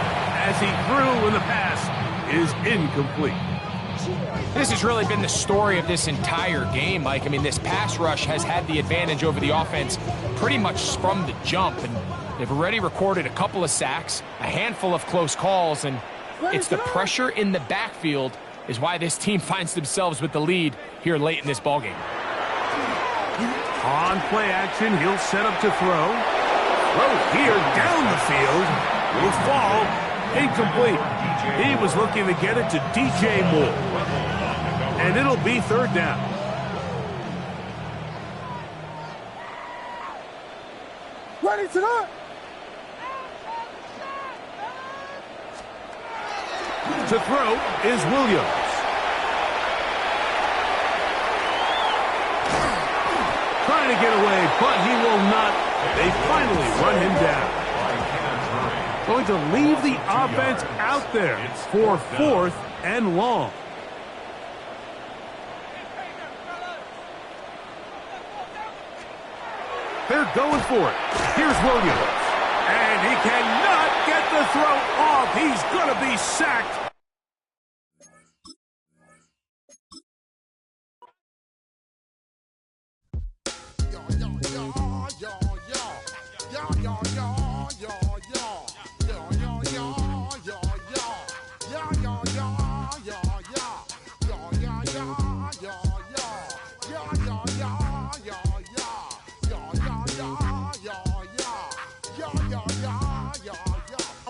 as he threw when the pass is incomplete. This has really been the story of this entire game, Mike. I mean, this pass rush has had the advantage over the offense pretty much from the jump. And they've already recorded a couple of sacks, a handful of close calls, and it's the pressure in the backfield is why this team finds themselves with the lead here late in this ballgame. On play action, he'll set up to throw. Throw here down the field. Will fall. Incomplete. He was looking to get it to DJ Moore. And it'll be third down. Ready to go. To throw is Williams. trying to get away, but he will not. They finally run him down. Going to leave the offense out there for 4th and long. They're going for it. Here's Williams. And he cannot get the throw off. He's going to be sacked.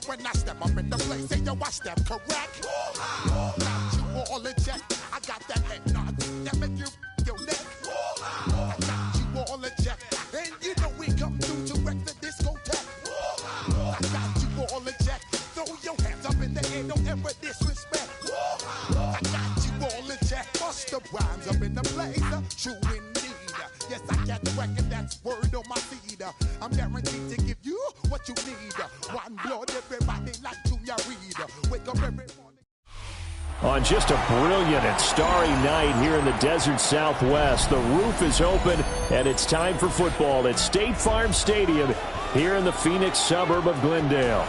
When I step up in the place, say yo, I step correct. Got you all in check. I got that head nod that make you your neck. I got you all in check, and you know we come through to wreck the discotheque. I got you all in check. Throw your hands up in the air, don't ever disrespect. I got you all in check. Bust the rhymes up in the place, true indeed. Yes, I got the record, that's word on my feed. I'm guaranteed to give you what you need. One blood, everybody like Junior Reed. Wake up every morning. On just a brilliant and starry night here in the desert Southwest, the roof is open, and it's time for football at State Farm Stadium here in the Phoenix suburb of Glendale.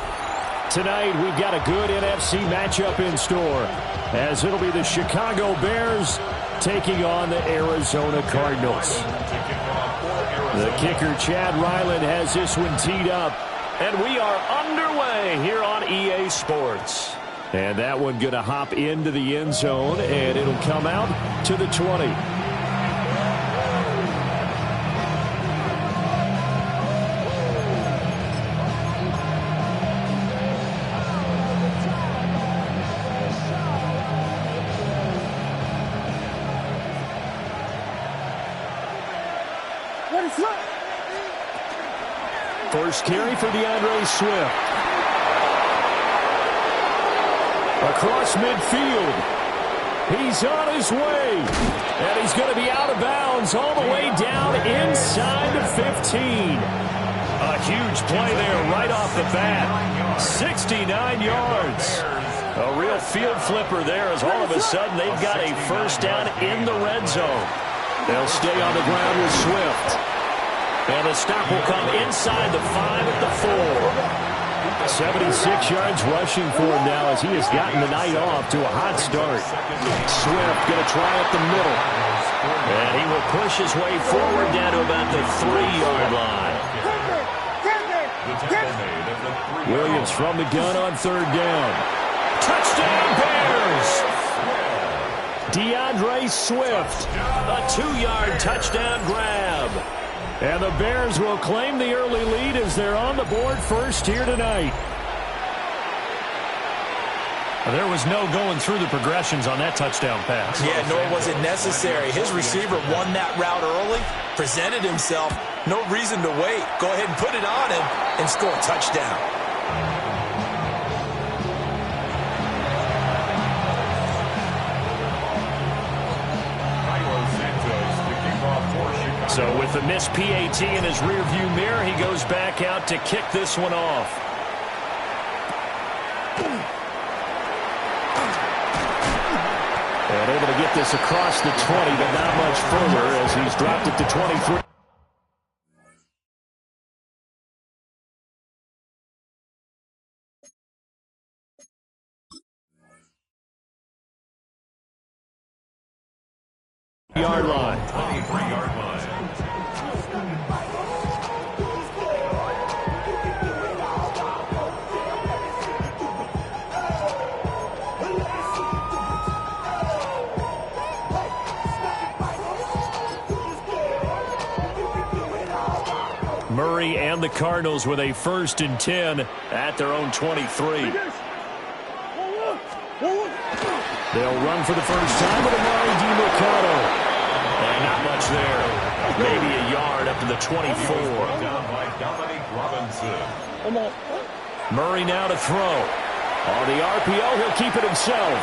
Tonight, we've got a good NFC matchup in store, as it'll be the Chicago Bears taking on the Arizona Cardinals. The kicker, Chad Ryland, has this one teed up, and we are underway here on EA Sports. And that one going to hop into the end zone, and it'll come out to the 20. First carry for DeAndre Swift. Across midfield. He's on his way. And he's going to be out of bounds all the way down inside the 15. A huge play there right off the bat. 69 yards. A real field flipper there, as all of a sudden they've got a first down in the red zone. They'll stay on the ground with Swift. And the stop will come inside the 5 at the 4. 76 yards rushing for him now, as he has gotten the night off to a hot start. Swift going to try up the middle. And he will push his way forward down to about the 3-yard line. Williams from the gun on 3rd down. Touchdown Bears! DeAndre Swift, a 2-yard touchdown grab. And the Bears will claim the early lead as they're on the board first here tonight. There was no going through the progressions on that touchdown pass. Yeah, nor was it necessary. His receiver won that route early, presented himself, no reason to wait. Go ahead and put it on him and score a touchdown. So with the missed PAT in his rearview mirror, he goes back out to kick this one off. And able to get this across the 20, but not much further, as he's dropped it to 23. Yard line. 23-yard line. Murray and the Cardinals with a 1st and 10 at their own 23. They'll run for the first time with Amari DiMercato. And not much there. Maybe a yard up to the 24. Murray now to throw. On the RPO, he'll keep it himself.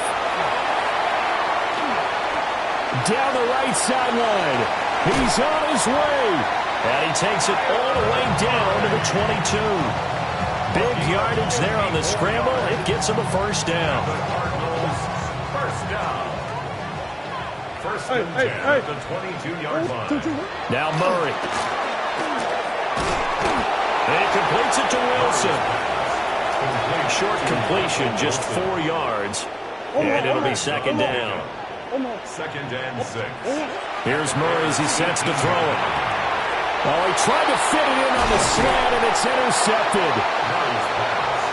Down the right sideline. He's on his way. And he takes it all the way down to the 22. Big yardage there on the scramble. It gets him a first down. First down. First and 10 at the 22-yard line. Now Murray. And he completes it to Wilson. Short completion, just 4 yards. And it'll be second down. Second and 6. Here's Murray as he sets to throw it. Oh, he tried to fit it in on the slant, and it's intercepted.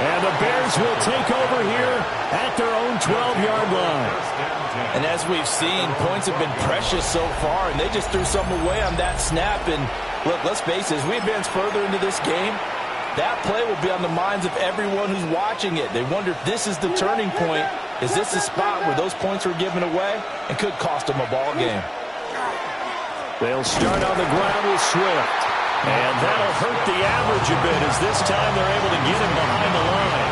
And the Bears will take over here at their own 12-yard line. And as we've seen, points have been precious so far, and they just threw some away on that snap. And look, let's face it, as we advance further into this game, that play will be on the minds of everyone who's watching it. They wonder if this is the turning point. Is this the spot where those points were given away and could cost them a ball game? They'll start on the ground with Swift. And that'll hurt the average a bit as this time they're able to get him behind the line.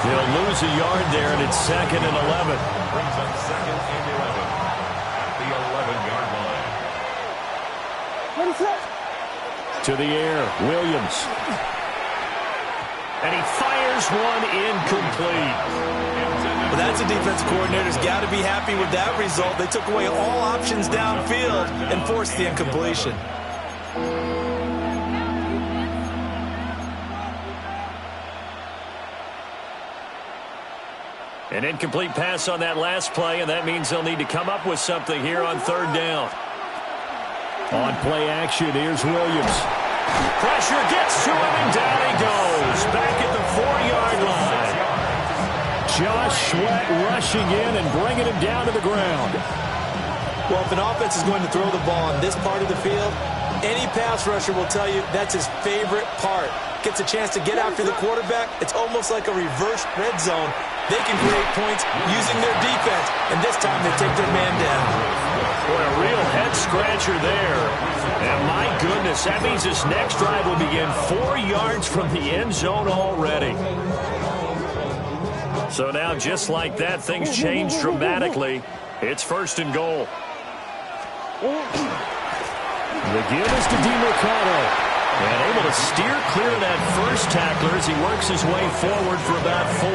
They'll lose a yard there, and it's second and 11. Brings up second and 11 at the 11-yard line. To the air, Williams. And he fires one incomplete. Well, that's a defense coordinator's got to be happy with that result. They took away all options downfield and forced the incompletion. An incomplete pass on that last play, and that means they'll need to come up with something here on third down. On play action, here's Williams. Pressure gets to him, and down he goes. Back at the 4-yard line. Josh Sweat rushing in and bringing him down to the ground. Well, if an offense is going to throw the ball on this part of the field, any pass rusher will tell you that's his favorite part. Gets a chance to get after the quarterback. It's almost like a reverse red zone. They can create points using their defense, and this time they take their man down. Boy, a real head-scratcher there. And my goodness, that means this next drive will begin 4 yards from the end zone already. So now, just like that, things change dramatically. It's first and goal. The give is to DeMercado. And able to steer clear of that first tackler as he works his way forward for about 4.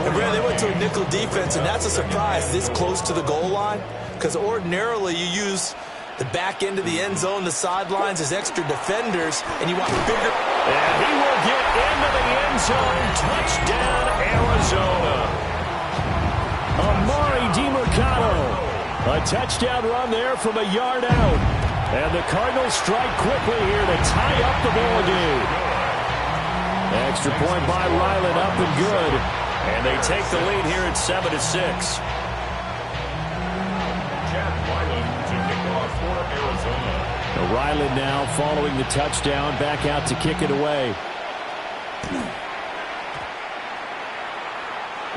And Brad, they went to a nickel defense, and that's a surprise this close to the goal line, because ordinarily you use the back end of the end zone, the sidelines as extra defenders, and you want bigger. And he will get into the end zone. Touchdown, Arizona. Amari DeMercado. A touchdown run there from a yard out. And the Cardinals strike quickly here to tie up the ball game. Extra point by Ryland, up and good. And they take the lead here at 7-6. Chad Ryland to kick off for Arizona. Now Ryland now following the touchdown, back out to kick it away.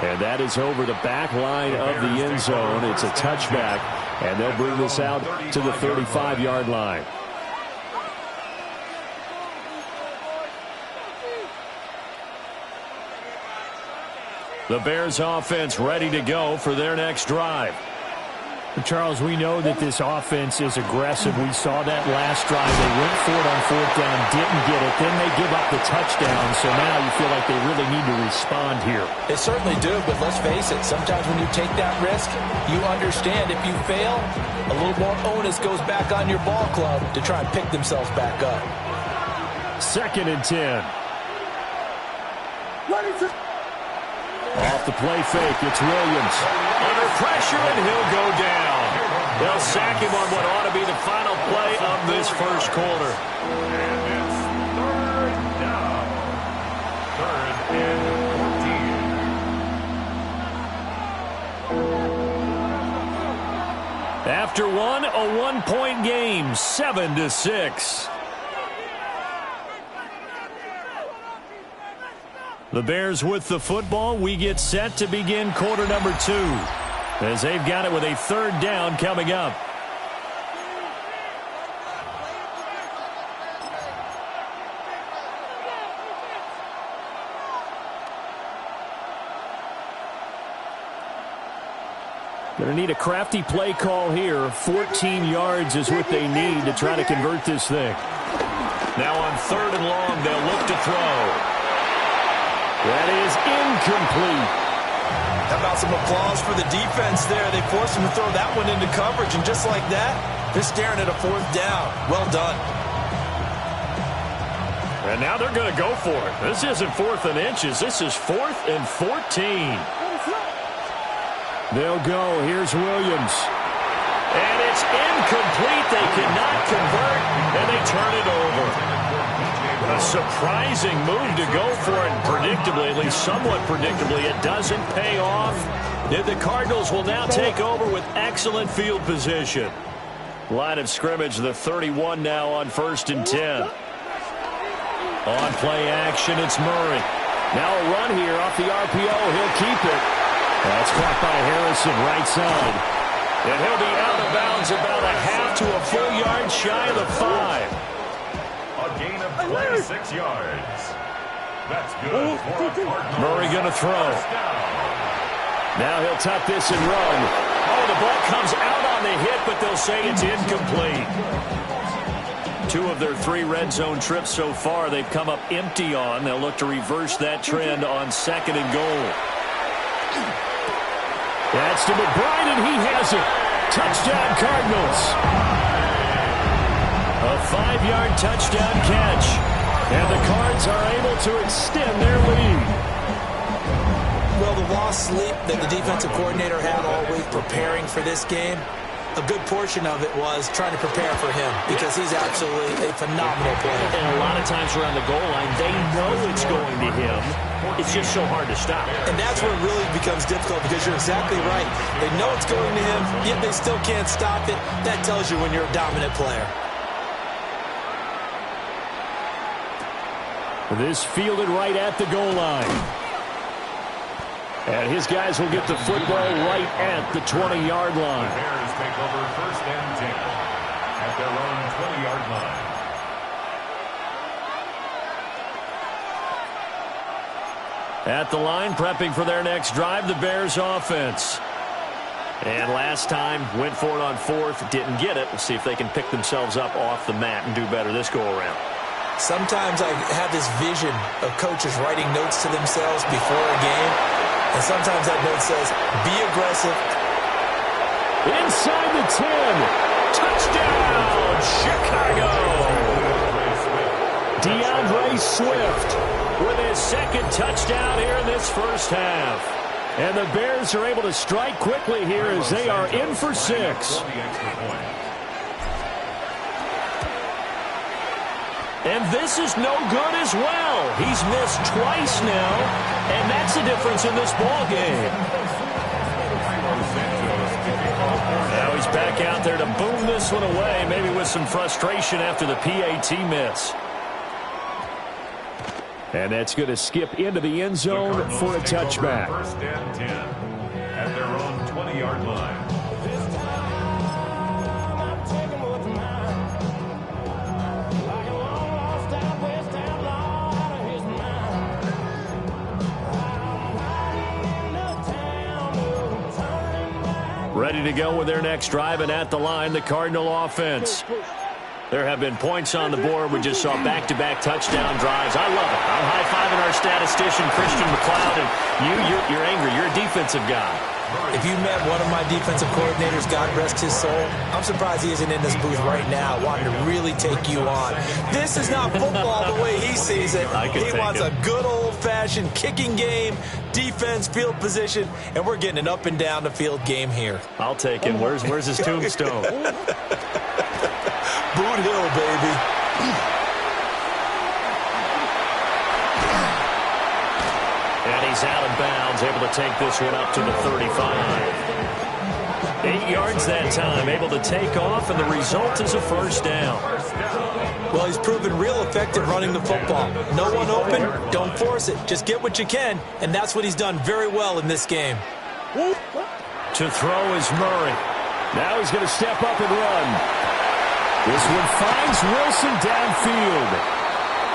And that is over the back line of the end zone. It's a touchback, and they'll bring this out to the 35-yard line. The Bears offense ready to go for their next drive. Charles, we know that this offense is aggressive. We saw that last drive. They went for it on fourth down, didn't get it. Then they give up the touchdown. So now you feel like they really need to respond here. They certainly do, but let's face it. Sometimes when you take that risk, you understand if you fail, a little more onus goes back on your ball club to try and pick themselves back up. Second and 10. Off the play fake, it's Williams. Under pressure, and he'll go down. They'll sack him on what ought to be the final play of this first quarter. And it's third down. Third and 14. After one, a one-point game, 7-6. The Bears with the football. We get set to begin quarter number 2 as they've got it with a third down coming up. Going to need a crafty play call here. 14 yards is what they need to try to convert this thing. Now on 3rd and long, they'll look to throw. That is incomplete. How about some applause for the defense there? They forced him to throw that one into coverage, and just like that, they're staring at a 4th down. Well done. And now they're going to go for it. This isn't 4th and inches. This is 4th and 14. They'll go. Here's Williams. And it's incomplete. They cannot convert, and they turn it over. A surprising move to go for it, and predictably, at least somewhat predictably, it doesn't pay off. And the Cardinals will now take over with excellent field position. Line of scrimmage, the 31 now on 1st and 10. On play action, it's Murray. Now a run here off the RPO. He'll keep it. That's caught by Harrison, right side. And he'll be out of bounds about a half to a full yard shy of the 5. A gain of 26 yards. That's good for a Cardinal. Murray going to throw. Now he'll tuck this and run. Oh, the ball comes out on the hit, but they'll say it's incomplete. 2 of their 3 red zone trips so far, they've come up empty on. They'll look to reverse that trend on 2nd and goal. That's to McBride, and he has it. Touchdown, Cardinals. A 5-yard touchdown catch. And the Cards are able to extend their lead. Well, the lost sleep that the defensive coordinator had all week preparing for this game, a good portion of it was trying to prepare for him because he's absolutely a phenomenal player. And a lot of times around the goal line, they know it's going to him. It's just so hard to stop. And that's where it really becomes difficult because you're exactly right. They know it's going to him, yet they still can't stop it. That tells you when you're a dominant player. This fielded right at the goal line. And his guys will get the football right at the 20-yard line. The Bears take over 1st and 10 at their own 20-yard line. At the line, prepping for their next drive, the Bears offense. And last time, went for it on 4th, didn't get it. We'll see if they can pick themselves up off the mat and do better this go-around. Sometimes I have this vision of coaches writing notes to themselves before a game, and sometimes that note says, be aggressive. Inside the 10. Touchdown, Chicago! DeAndre Swift with his 2nd touchdown here in this first half. And the Bears are able to strike quickly here as they are in for 6. And this is no good as well. He's missed twice now, and that's the difference in this ball game. Now he's back out there to boom this one away, maybe with some frustration after the PAT miss. And that's going to skip into the end zone for a touchback. 1st and 10 at their own 20-yard line. Ready to go with their next drive, and at the line, the Cardinal offense. There have been points on the board. We just saw back-to-back touchdown drives. I love it. I'm high-fiving our statistician, Christian McLeod, and you're angry. You're a defensive guy. If you met one of my defensive coordinators, God rest his soul, I'm surprised he isn't in this booth right now wanting to really take you on. This is not football the way he sees it. He wants a good old-fashioned kicking game, defense, field position, and we're getting an up and down the field game here. I'll take him. Where's his tombstone? Boot Hill, baby. And he's out of bounds, able to take this one up to the 35. 8 yards that time, able to take off, and the result is a 1st down. Well, he's proven real effective running the football. No one open, don't force it. Just get what you can, and that's what he's done very well in this game. To throw is Murray. Now he's going to step up and run. This one finds Wilson downfield.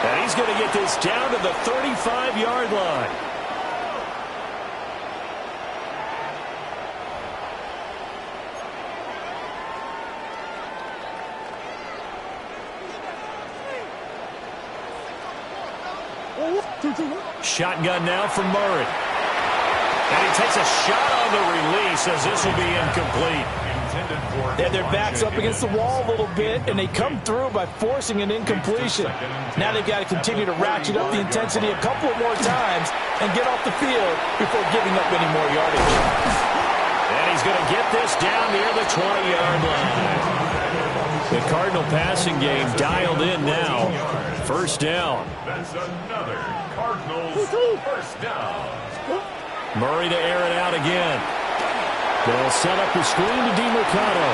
And he's going to get this down to the 35-yard line. Shotgun now from Murray. And he takes a shot on the release as this will be incomplete. They had their backs up against the wall a little bit, and they come through by forcing an incompletion. Now they've got to continue to ratchet up the intensity a couple more times and get off the field before giving up any more yardage. And he's going to get this down near the 20-yard line. The Cardinal passing game dialed in now. First down. That's another Cardinals first down. Murray to air it out again. They'll set up the screen to DeMercado.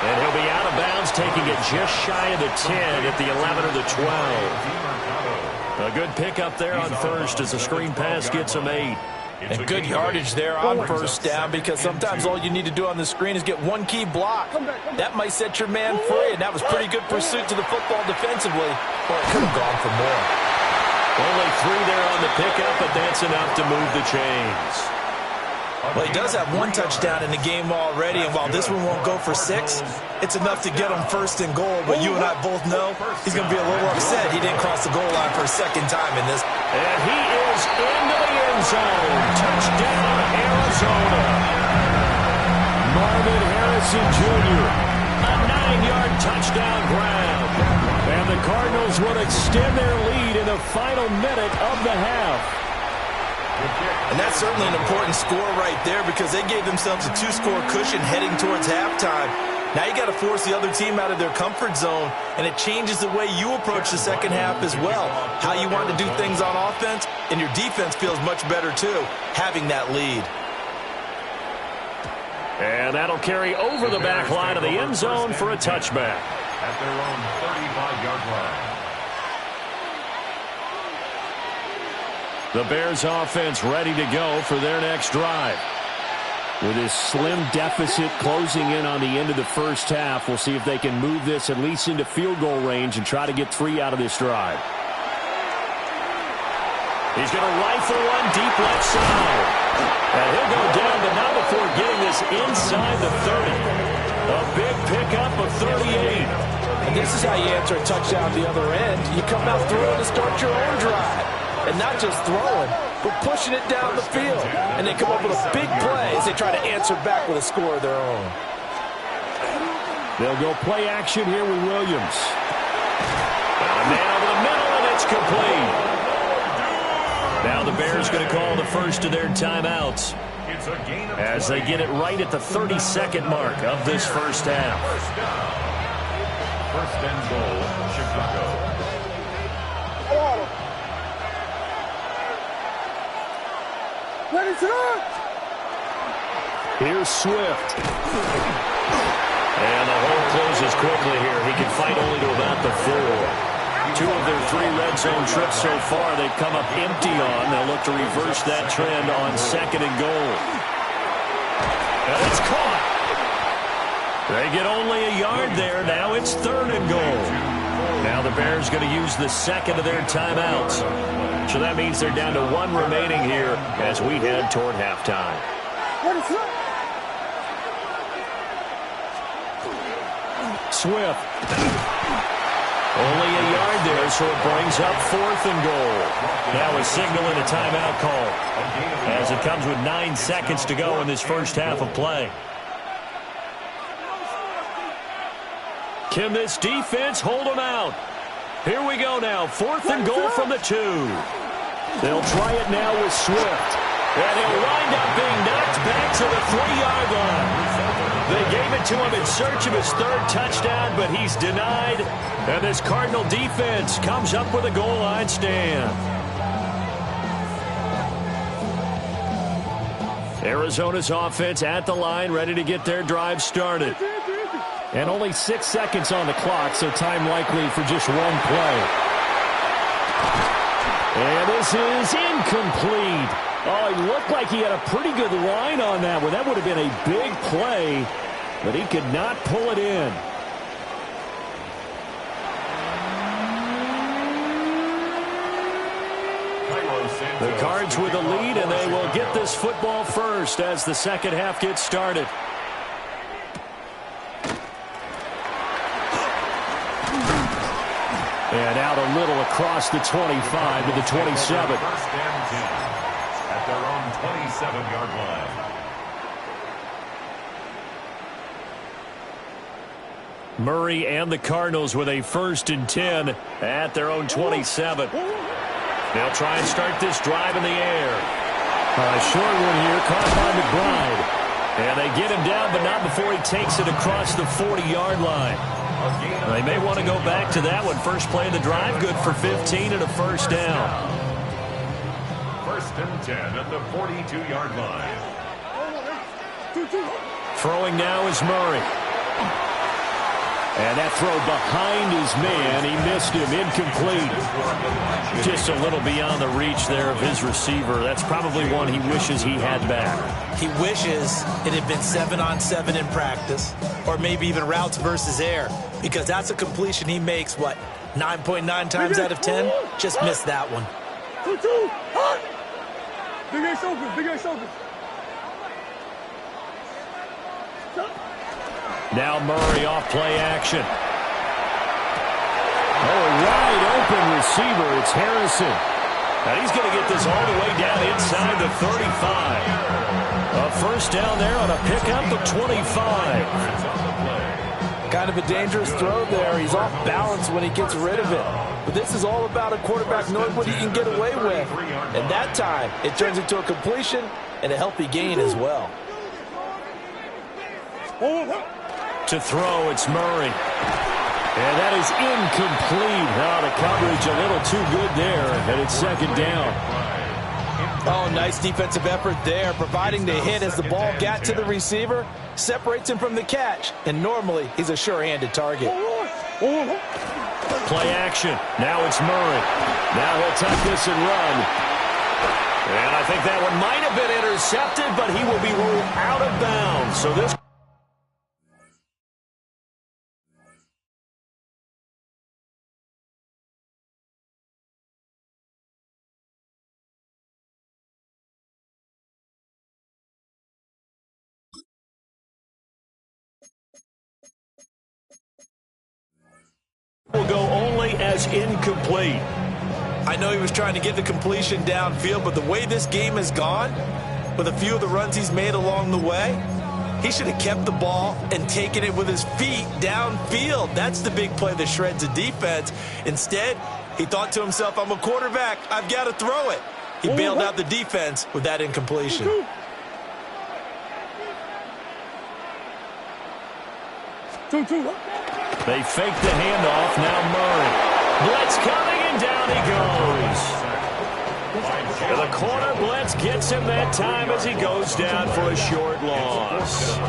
And he'll be out of bounds, taking it just shy of the 10 at the 11 or the 12. A good pickup there on first as the screen pass gets him 8. And good yardage there on first down, because sometimes all you need to do on the screen is get one key block. That might set your man free, and that was pretty good pursuit to the football defensively, or it could have gone for more. Only 3 there on the pickup, but that's enough to move the chains. Well, he does have 1 touchdown in the game already, and while this one won't go for 6, it's enough to get him first and goal. But you and I both know he's going to be a little upset he didn't cross the goal line for a second time in this. And he is into the end zone. Touchdown, Arizona. Marvin Harrison Jr., a 9-yard touchdown grab. And the Cardinals would extend their lead in the final minute of the half. And that's certainly an important score right there, because they gave themselves a 2-score cushion heading towards halftime. Now you got to force the other team out of their comfort zone, and it changes the way you approach the second half as well. How you want to do things on offense, and your defense feels much better too, having that lead. And that'll carry over the back line of the end zone for a touchback. At their own 35-yard line. The Bears offense ready to go for their next drive. With this slim deficit closing in on the end of the first half, we'll see if they can move this at least into field goal range and try to get 3 out of this drive. He's going to rifle one deep left side. And he'll go down, but not before getting this inside the 30. A big pickup of 38. And this is how you answer a touchdown the other end. You come out throwing to start your own drive. And not just throwing, but pushing it down the field. And they come up with a big play as they try to answer back with a score of their own. They'll go play action here with Williams. Got a man over the middle, and it's complete. Now the Bears going to call the first of their timeouts as they get it right at the 32nd mark of this first half. First and goal, Chicago. Here's Swift. And the hole closes quickly here. He can fight only to about the 4. 2 of their 3 red zone trips so far they've come up empty on. They'll look to reverse that trend on 2nd and goal. And it's caught. They get only a yard there. Now it's 3rd and goal. Now the Bears going to use the 2nd of their timeouts. So that means they're down to 1 remaining here as we head toward halftime. Swift. Only a yard there, so it brings up 4th and goal. Now a signal and a timeout call as it comes with 9 seconds to go in this first half of play. Can this defense hold them out? Here we go now. 4th and goal from the 2. They'll try it now with Swift. And he'll wind up being knocked back to the 3-yard line. They gave it to him in search of his 3rd touchdown, but he's denied. And this Cardinal defense comes up with a goal line stand. Arizona's offense at the line, ready to get their drive started. And only 6 seconds on the clock, so time likely for just 1 play. And this is incomplete. Oh, he looked like he had a pretty good line on that one. That would have been a big play, but he could not pull it in. The Cards with the lead, and they will get this football first as the second half gets started. And out a little across the 25 to the 27. First and 10 at their own 27-yard line. Murray and the Cardinals with a 1st and 10 at their own 27. They'll try and start this drive in the air. A short one here, caught by McBride. And they get him down, but not before he takes it across the 40-yard line. They may want to go back to that one. First play of the drive, good for 15 and a first down. 1st and 10 at the 42-yard line. Throwing now is Murray. And that throw behind his man, he missed him, incomplete. Just a little beyond the reach there of his receiver. That's probably one he wishes he had back. He wishes it had been 7-on-7 in practice, or maybe even routes versus air, because that's a completion he makes, 9.9 times out of 10? Just missed that one. Big ass open, big ass open. Now Murray off play action. Oh, wide open receiver. It's Harrison. And he's going to get this all the way down inside the 35. A first down there on a pickup of 25. Kind of a dangerous throw there. He's off balance when he gets rid of it. But this is all about a quarterback knowing what he can get away with. And that time, it turns into a completion and a healthy gain as well. To throw, it's Murray. And that is incomplete. The coverage a little too good there, and it's 2nd down. Oh, nice defensive effort there, providing the hit as the ball got to the receiver, separates him from the catch, and normally he's a sure-handed target. Play action. Now it's Murray. Now he'll tuck this and run. And I think that one might have been intercepted, but he will be ruled out of bounds. So this will go only as incomplete. I know he was trying to get the completion downfield, but the way this game has gone, with a few of the runs he's made along the way, he should have kept the ball and taken it with his feet downfield. That's the big play that shreds a defense. Instead, he thought to himself, I'm a quarterback, I've got to throw it. He bailed out the defense with that incompletion. They fake the handoff. Now Murray. Blitz coming, and down he goes. To the corner, Blitz gets him that time as he goes down for a short loss.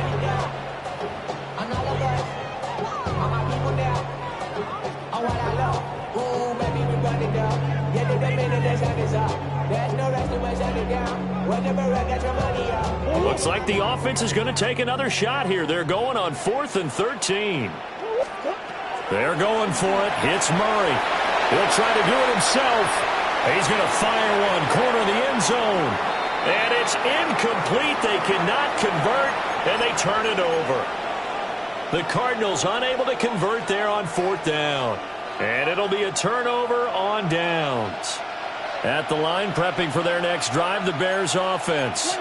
Looks like the offense is going to take another shot here. They're going on 4th and 13. They're going for it. It's Murray. He'll try to do it himself. He's going to fire one, corner of the end zone. And it's incomplete. They cannot convert, and they turn it over. The Cardinals unable to convert there on 4th down. And it'll be a turnover on downs. At the line, prepping for their next drive, the Bears offense.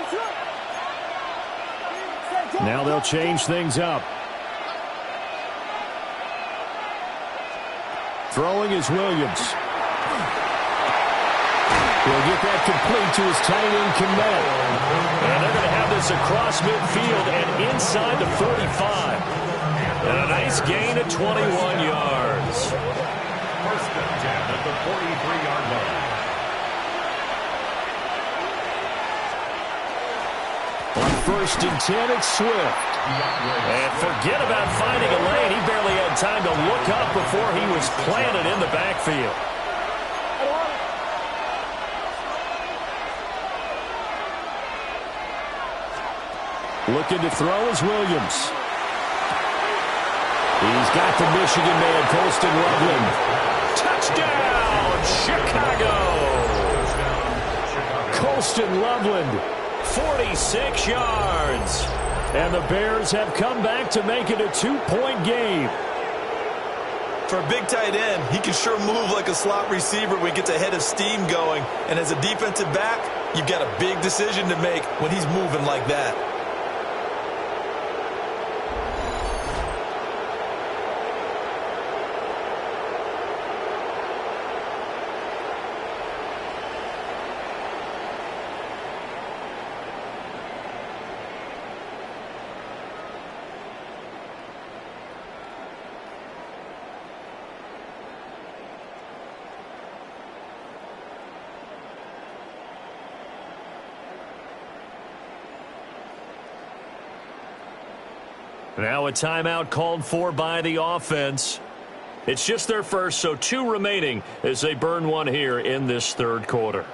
Now they'll change things up. Throwing is Williams. He'll get that complete to his tight end, Kmet. And they're going to have this across midfield and inside the 45. And a nice gain of 21 yards. 1st and 10 at the 43-yard line. On 1st and 10, it's Swift. And forget about finding a lane. He barely had time to look up before he was planted in the backfield. Looking to throw is Williams. He's got the Michigan man, Colston Loveland. Touchdown, Chicago! Colston Loveland, 46 yards. And the Bears have come back to make it a 2-point game. For a big tight end, he can sure move like a slot receiver when he gets a head of steam going. And as a defensive back, you've got a big decision to make when he's moving like that. Now a timeout called for by the offense. It's just their first, so 2 remaining as they burn one here in this third quarter.